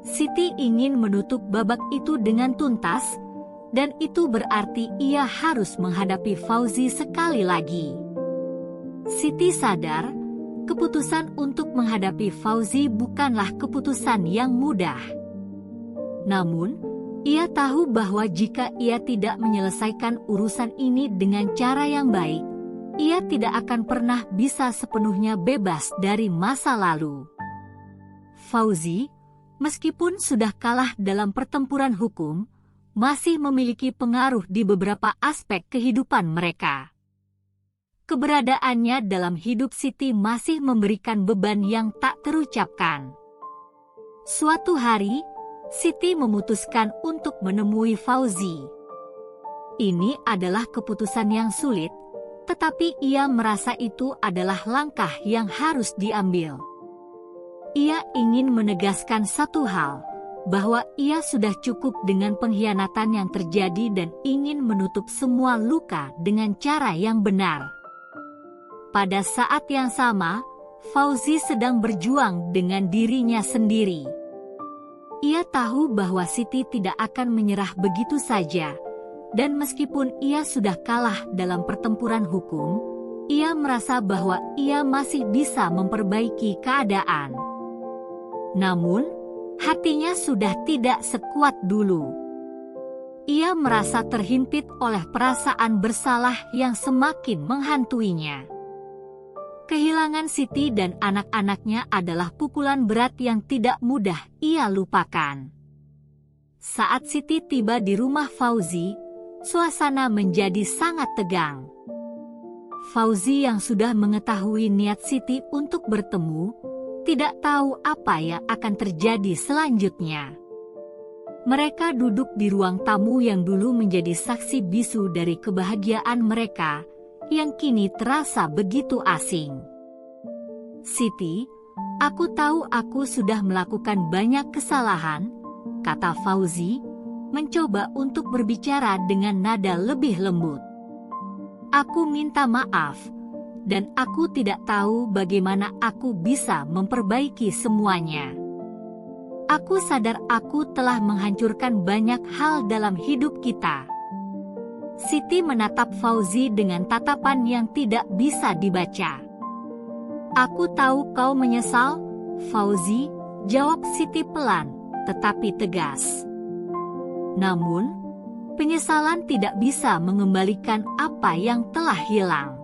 Siti ingin menutup babak itu dengan tuntas, dan itu berarti ia harus menghadapi Fauzi sekali lagi. Siti sadar, keputusan untuk menghadapi Fauzi bukanlah keputusan yang mudah. Namun, Ia tahu bahwa jika ia tidak menyelesaikan urusan ini dengan cara yang baik, ia tidak akan pernah bisa sepenuhnya bebas dari masa lalu. Fauzi, meskipun sudah kalah dalam pertempuran hukum, masih memiliki pengaruh di beberapa aspek kehidupan mereka. Keberadaannya dalam hidup Siti masih memberikan beban yang tak terucapkan. Suatu hari, Siti memutuskan untuk menemui Fauzi. Ini adalah keputusan yang sulit, tetapi ia merasa itu adalah langkah yang harus diambil. Ia ingin menegaskan satu hal, bahwa ia sudah cukup dengan pengkhianatan yang terjadi dan ingin menutup semua luka dengan cara yang benar. Pada saat yang sama, Fauzi sedang berjuang dengan dirinya sendiri. Ia tahu bahwa Siti tidak akan menyerah begitu saja, dan meskipun ia sudah kalah dalam pertempuran hukum, ia merasa bahwa ia masih bisa memperbaiki keadaan. Namun, hatinya sudah tidak sekuat dulu. Ia merasa terhimpit oleh perasaan bersalah yang semakin menghantuinya. Kehilangan Siti dan anak-anaknya adalah pukulan berat yang tidak mudah ia lupakan. Saat Siti tiba di rumah Fauzi, suasana menjadi sangat tegang. Fauzi yang sudah mengetahui niat Siti untuk bertemu, tidak tahu apa yang akan terjadi selanjutnya. Mereka duduk di ruang tamu yang dulu menjadi saksi bisu dari kebahagiaan mereka, yang kini terasa begitu asing. Siti, aku tahu aku sudah melakukan banyak kesalahan, kata Fauzi, mencoba untuk berbicara dengan nada lebih lembut. Aku minta maaf, dan aku tidak tahu bagaimana aku bisa memperbaiki semuanya. Aku sadar aku telah menghancurkan banyak hal dalam hidup kita. Siti menatap Fauzi dengan tatapan yang tidak bisa dibaca. Aku tahu kau menyesal, Fauzi, jawab Siti pelan, tetapi tegas. Namun, penyesalan tidak bisa mengembalikan apa yang telah hilang.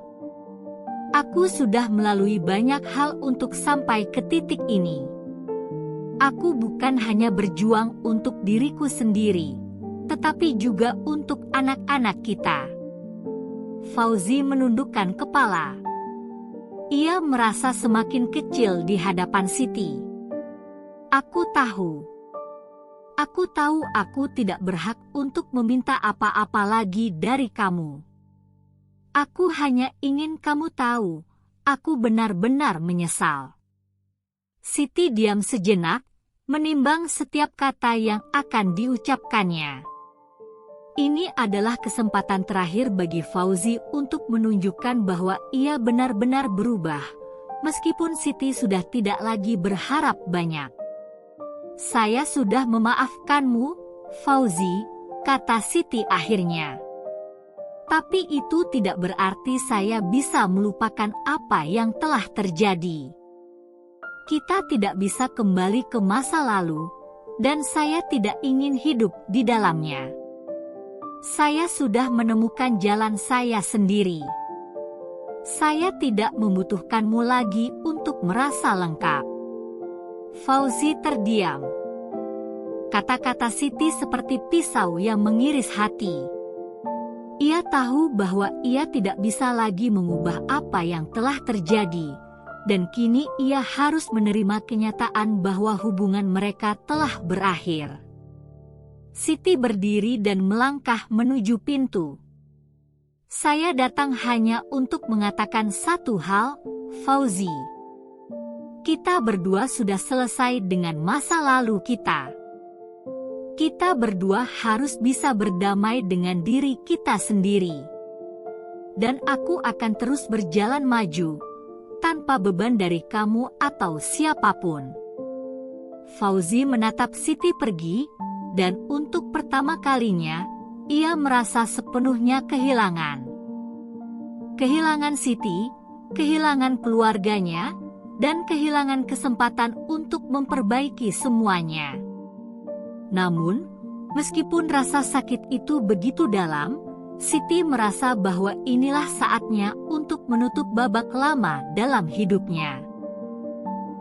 Aku sudah melalui banyak hal untuk sampai ke titik ini. Aku bukan hanya berjuang untuk diriku sendiri, tetapi juga untuk anak-anak kita. Fauzi menundukkan kepala. Ia merasa semakin kecil di hadapan Siti. Aku tahu aku tidak berhak untuk meminta apa-apa lagi dari kamu. Aku hanya ingin kamu tahu, aku benar-benar menyesal. Siti diam sejenak, menimbang setiap kata yang akan diucapkannya. Ini adalah kesempatan terakhir bagi Fauzi untuk menunjukkan bahwa ia benar-benar berubah, meskipun Siti sudah tidak lagi berharap banyak. Saya sudah memaafkanmu, Fauzi, kata Siti akhirnya. Tapi itu tidak berarti saya bisa melupakan apa yang telah terjadi. Kita tidak bisa kembali ke masa lalu, dan saya tidak ingin hidup di dalamnya. Saya sudah menemukan jalan saya sendiri. Saya tidak membutuhkanmu lagi untuk merasa lengkap. Fauzi terdiam. Kata-kata Siti seperti pisau yang mengiris hati. Ia tahu bahwa ia tidak bisa lagi mengubah apa yang telah terjadi, dan kini ia harus menerima kenyataan bahwa hubungan mereka telah berakhir. Siti berdiri dan melangkah menuju pintu. Saya datang hanya untuk mengatakan satu hal, Fauzi. Kita berdua sudah selesai dengan masa lalu kita. Kita berdua harus bisa berdamai dengan diri kita sendiri. Dan aku akan terus berjalan maju, tanpa beban dari kamu atau siapapun. Fauzi menatap Siti pergi, dan untuk pertama kalinya, ia merasa sepenuhnya kehilangan. Kehilangan Siti, kehilangan keluarganya, dan kehilangan kesempatan untuk memperbaiki semuanya. Namun, Meskipun rasa sakit itu begitu dalam, Siti merasa bahwa inilah saatnya untuk menutup babak lama dalam hidupnya.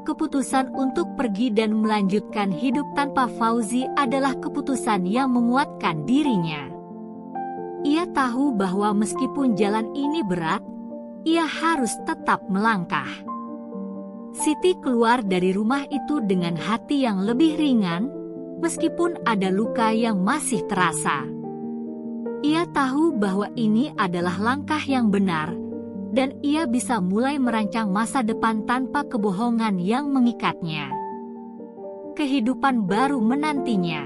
Keputusan untuk pergi dan melanjutkan hidup tanpa Fauzi adalah keputusan yang menguatkan dirinya. Ia tahu bahwa meskipun jalan ini berat, ia harus tetap melangkah. Siti keluar dari rumah itu dengan hati yang lebih ringan, meskipun ada luka yang masih terasa. Ia tahu bahwa ini adalah langkah yang benar, dan ia bisa mulai merancang masa depan tanpa kebohongan yang mengikatnya. Kehidupan baru menantinya.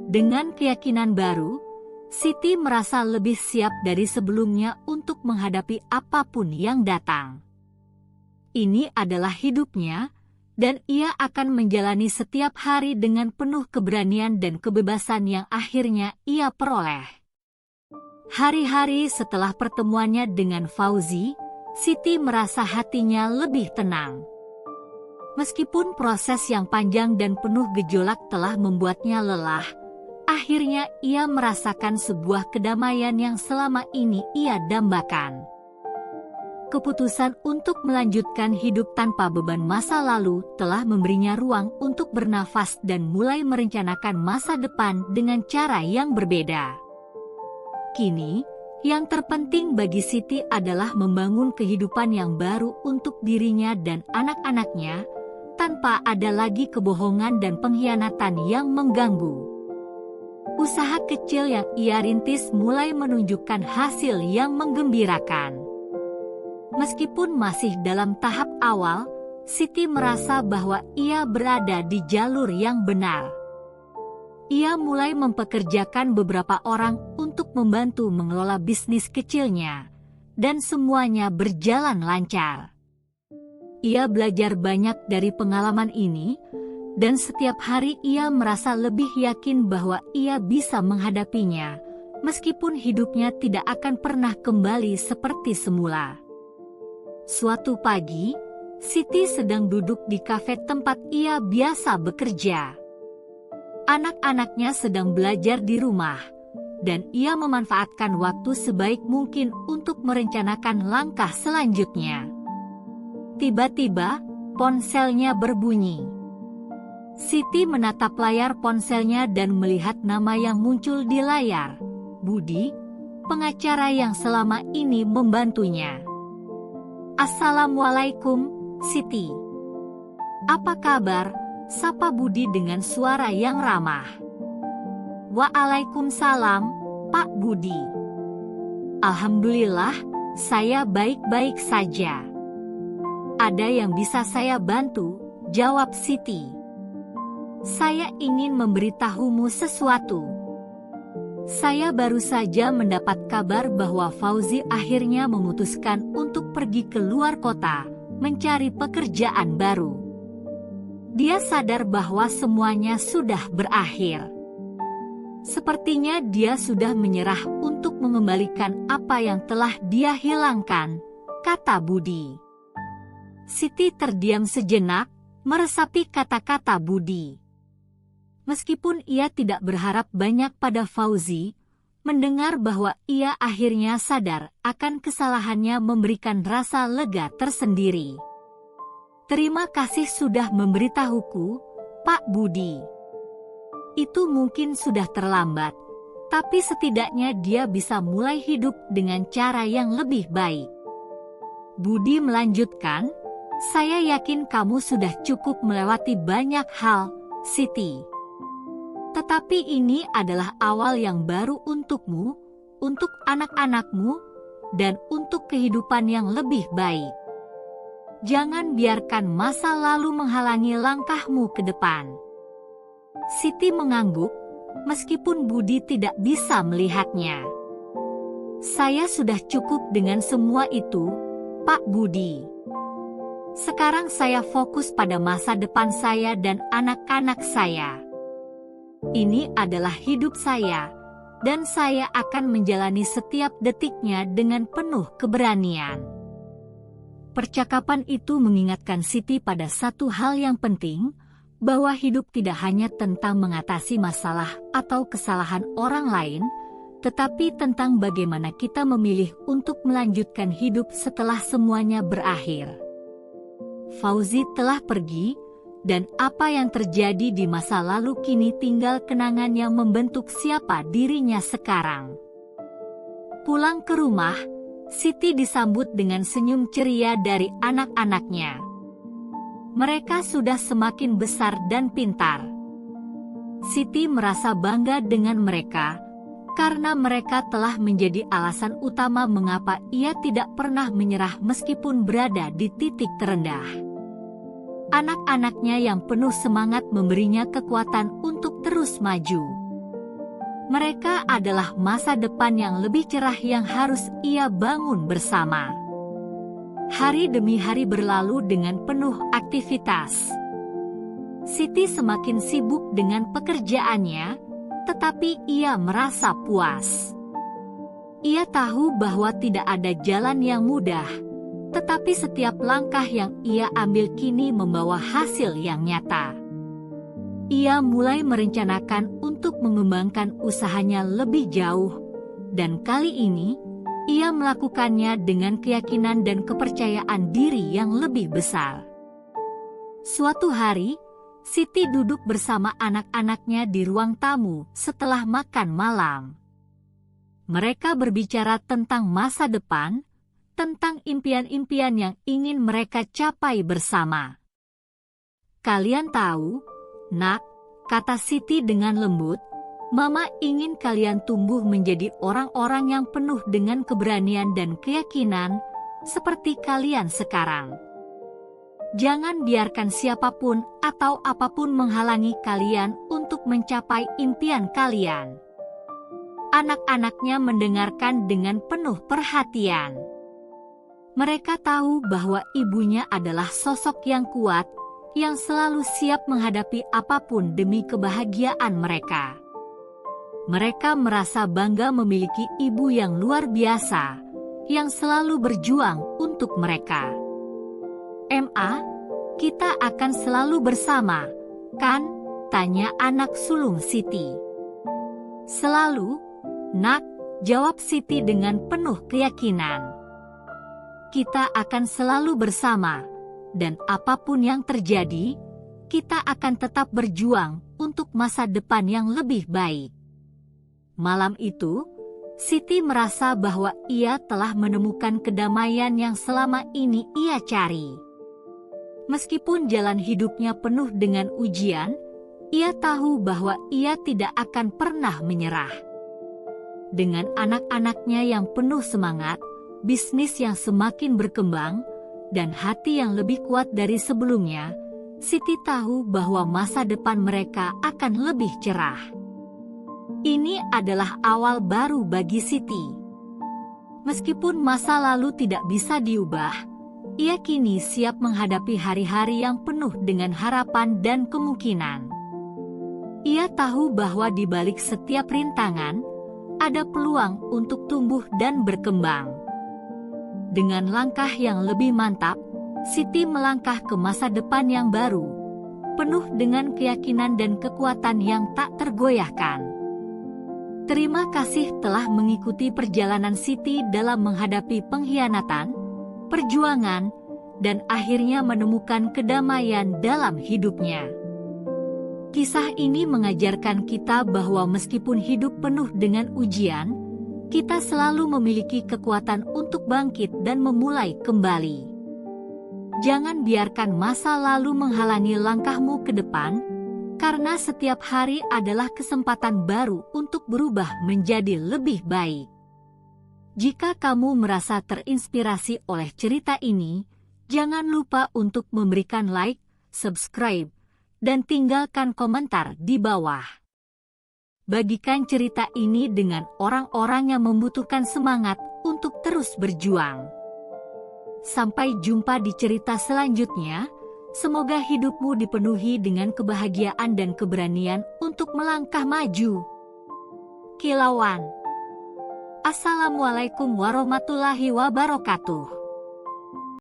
Dengan keyakinan baru, Siti merasa lebih siap dari sebelumnya untuk menghadapi apapun yang datang. Ini adalah hidupnya, dan ia akan menjalani setiap hari dengan penuh keberanian dan kebebasan yang akhirnya ia peroleh. Hari-hari setelah pertemuannya dengan Fauzi, Siti merasa hatinya lebih tenang. Meskipun proses yang panjang dan penuh gejolak telah membuatnya lelah, akhirnya ia merasakan sebuah kedamaian yang selama ini ia dambakan. Keputusan untuk melanjutkan hidup tanpa beban masa lalu telah memberinya ruang untuk bernafas dan mulai merencanakan masa depan dengan cara yang berbeda. Kini, yang terpenting bagi Siti adalah membangun kehidupan yang baru untuk dirinya dan anak-anaknya, tanpa ada lagi kebohongan dan pengkhianatan yang mengganggu. Usaha kecil yang ia rintis mulai menunjukkan hasil yang menggembirakan. Meskipun masih dalam tahap awal, Siti merasa bahwa ia berada di jalur yang benar. Ia mulai mempekerjakan beberapa orang untuk membantu mengelola bisnis kecilnya, dan semuanya berjalan lancar. Ia belajar banyak dari pengalaman ini, dan setiap hari ia merasa lebih yakin bahwa ia bisa menghadapinya, meskipun hidupnya tidak akan pernah kembali seperti semula. Suatu pagi, Siti sedang duduk di kafe tempat ia biasa bekerja. Anak-anaknya sedang belajar di rumah, dan ia memanfaatkan waktu sebaik mungkin untuk merencanakan langkah selanjutnya. Tiba-tiba, ponselnya berbunyi. Siti menatap layar ponselnya dan melihat nama yang muncul di layar, Budi, pengacara yang selama ini membantunya. Assalamualaikum, Siti. Apa kabar? Sapa Budi dengan suara yang ramah. Waalaikumsalam, Pak Budi. Alhamdulillah, saya baik-baik saja. Ada yang bisa saya bantu? Jawab Siti. Saya ingin memberitahumu sesuatu. Saya baru saja mendapat kabar bahwa Fauzi akhirnya memutuskan untuk pergi ke luar kota, mencari pekerjaan baru. Dia sadar bahwa semuanya sudah berakhir. Sepertinya dia sudah menyerah untuk mengembalikan apa yang telah dia hilangkan, kata Budi. Siti terdiam sejenak, meresapi kata-kata Budi. Meskipun ia tidak berharap banyak pada Fauzi, mendengar bahwa ia akhirnya sadar akan kesalahannya memberikan rasa lega tersendiri. Terima kasih sudah memberitahuku, Pak Budi. Itu mungkin sudah terlambat, tapi setidaknya dia bisa mulai hidup dengan cara yang lebih baik. Budi melanjutkan, saya yakin kamu sudah cukup melewati banyak hal, Siti. Tetapi ini adalah awal yang baru untukmu, untuk anak-anakmu, dan untuk kehidupan yang lebih baik. Jangan biarkan masa lalu menghalangi langkahmu ke depan. Siti mengangguk, meskipun Budi tidak bisa melihatnya. Saya sudah cukup dengan semua itu, Pak Budi. Sekarang saya fokus pada masa depan saya dan anak-anak saya. Ini adalah hidup saya, dan saya akan menjalani setiap detiknya dengan penuh keberanian. Percakapan itu mengingatkan Siti pada satu hal yang penting, bahwa hidup tidak hanya tentang mengatasi masalah atau kesalahan orang lain, tetapi tentang bagaimana kita memilih untuk melanjutkan hidup setelah semuanya berakhir. Fauzi telah pergi, dan apa yang terjadi di masa lalu kini tinggal kenangan yang membentuk siapa dirinya sekarang. Pulang ke rumah, Siti disambut dengan senyum ceria dari anak-anaknya. Mereka sudah semakin besar dan pintar. Siti merasa bangga dengan mereka, karena mereka telah menjadi alasan utama mengapa ia tidak pernah menyerah meskipun berada di titik terendah. Anak-anaknya yang penuh semangat memberinya kekuatan untuk terus maju. Mereka adalah masa depan yang lebih cerah yang harus ia bangun bersama. Hari demi hari berlalu dengan penuh aktivitas. Siti semakin sibuk dengan pekerjaannya, tetapi ia merasa puas. Ia tahu bahwa tidak ada jalan yang mudah, tetapi setiap langkah yang ia ambil kini membawa hasil yang nyata. Ia mulai merencanakan untuk mengembangkan usahanya lebih jauh, dan kali ini ia melakukannya dengan keyakinan dan kepercayaan diri yang lebih besar. Suatu hari, Siti duduk bersama anak-anaknya di ruang tamu setelah makan malam. Mereka berbicara tentang masa depan, tentang impian-impian yang ingin mereka capai bersama. "Kalian tahu, Nak," kata Siti dengan lembut, "Mama ingin kalian tumbuh menjadi orang-orang yang penuh dengan keberanian dan keyakinan, seperti kalian sekarang. Jangan biarkan siapapun atau apapun menghalangi kalian untuk mencapai impian kalian." Anak-anaknya mendengarkan dengan penuh perhatian. Mereka tahu bahwa ibunya adalah sosok yang kuat, yang selalu siap menghadapi apapun demi kebahagiaan mereka. Mereka merasa bangga memiliki ibu yang luar biasa, yang selalu berjuang untuk mereka. "Ma, kita akan selalu bersama, kan?" tanya anak sulung Siti. "Selalu, Nak," jawab Siti dengan penuh keyakinan. "Kita akan selalu bersama, dan apapun yang terjadi, kita akan tetap berjuang untuk masa depan yang lebih baik." Malam itu, Siti merasa bahwa ia telah menemukan kedamaian yang selama ini ia cari. Meskipun jalan hidupnya penuh dengan ujian, ia tahu bahwa ia tidak akan pernah menyerah. Dengan anak-anaknya yang penuh semangat, bisnis yang semakin berkembang, dan hati yang lebih kuat dari sebelumnya, Siti tahu bahwa masa depan mereka akan lebih cerah. Ini adalah awal baru bagi Siti. Meskipun masa lalu tidak bisa diubah, ia kini siap menghadapi hari-hari yang penuh dengan harapan dan kemungkinan. Ia tahu bahwa di balik setiap rintangan, ada peluang untuk tumbuh dan berkembang. Dengan langkah yang lebih mantap, Siti melangkah ke masa depan yang baru, penuh dengan keyakinan dan kekuatan yang tak tergoyahkan. Terima kasih telah mengikuti perjalanan Siti dalam menghadapi pengkhianatan, perjuangan, dan akhirnya menemukan kedamaian dalam hidupnya. Kisah ini mengajarkan kita bahwa meskipun hidup penuh dengan ujian, kita selalu memiliki kekuatan untuk bangkit dan memulai kembali. Jangan biarkan masa lalu menghalangi langkahmu ke depan, karena setiap hari adalah kesempatan baru untuk berubah menjadi lebih baik. Jika kamu merasa terinspirasi oleh cerita ini, jangan lupa untuk memberikan like, subscribe, dan tinggalkan komentar di bawah. Bagikan cerita ini dengan orang-orang yang membutuhkan semangat untuk terus berjuang. Sampai jumpa di cerita selanjutnya. Semoga hidupmu dipenuhi dengan kebahagiaan dan keberanian untuk melangkah maju. Kilauan. Assalamualaikum warahmatullahi wabarakatuh.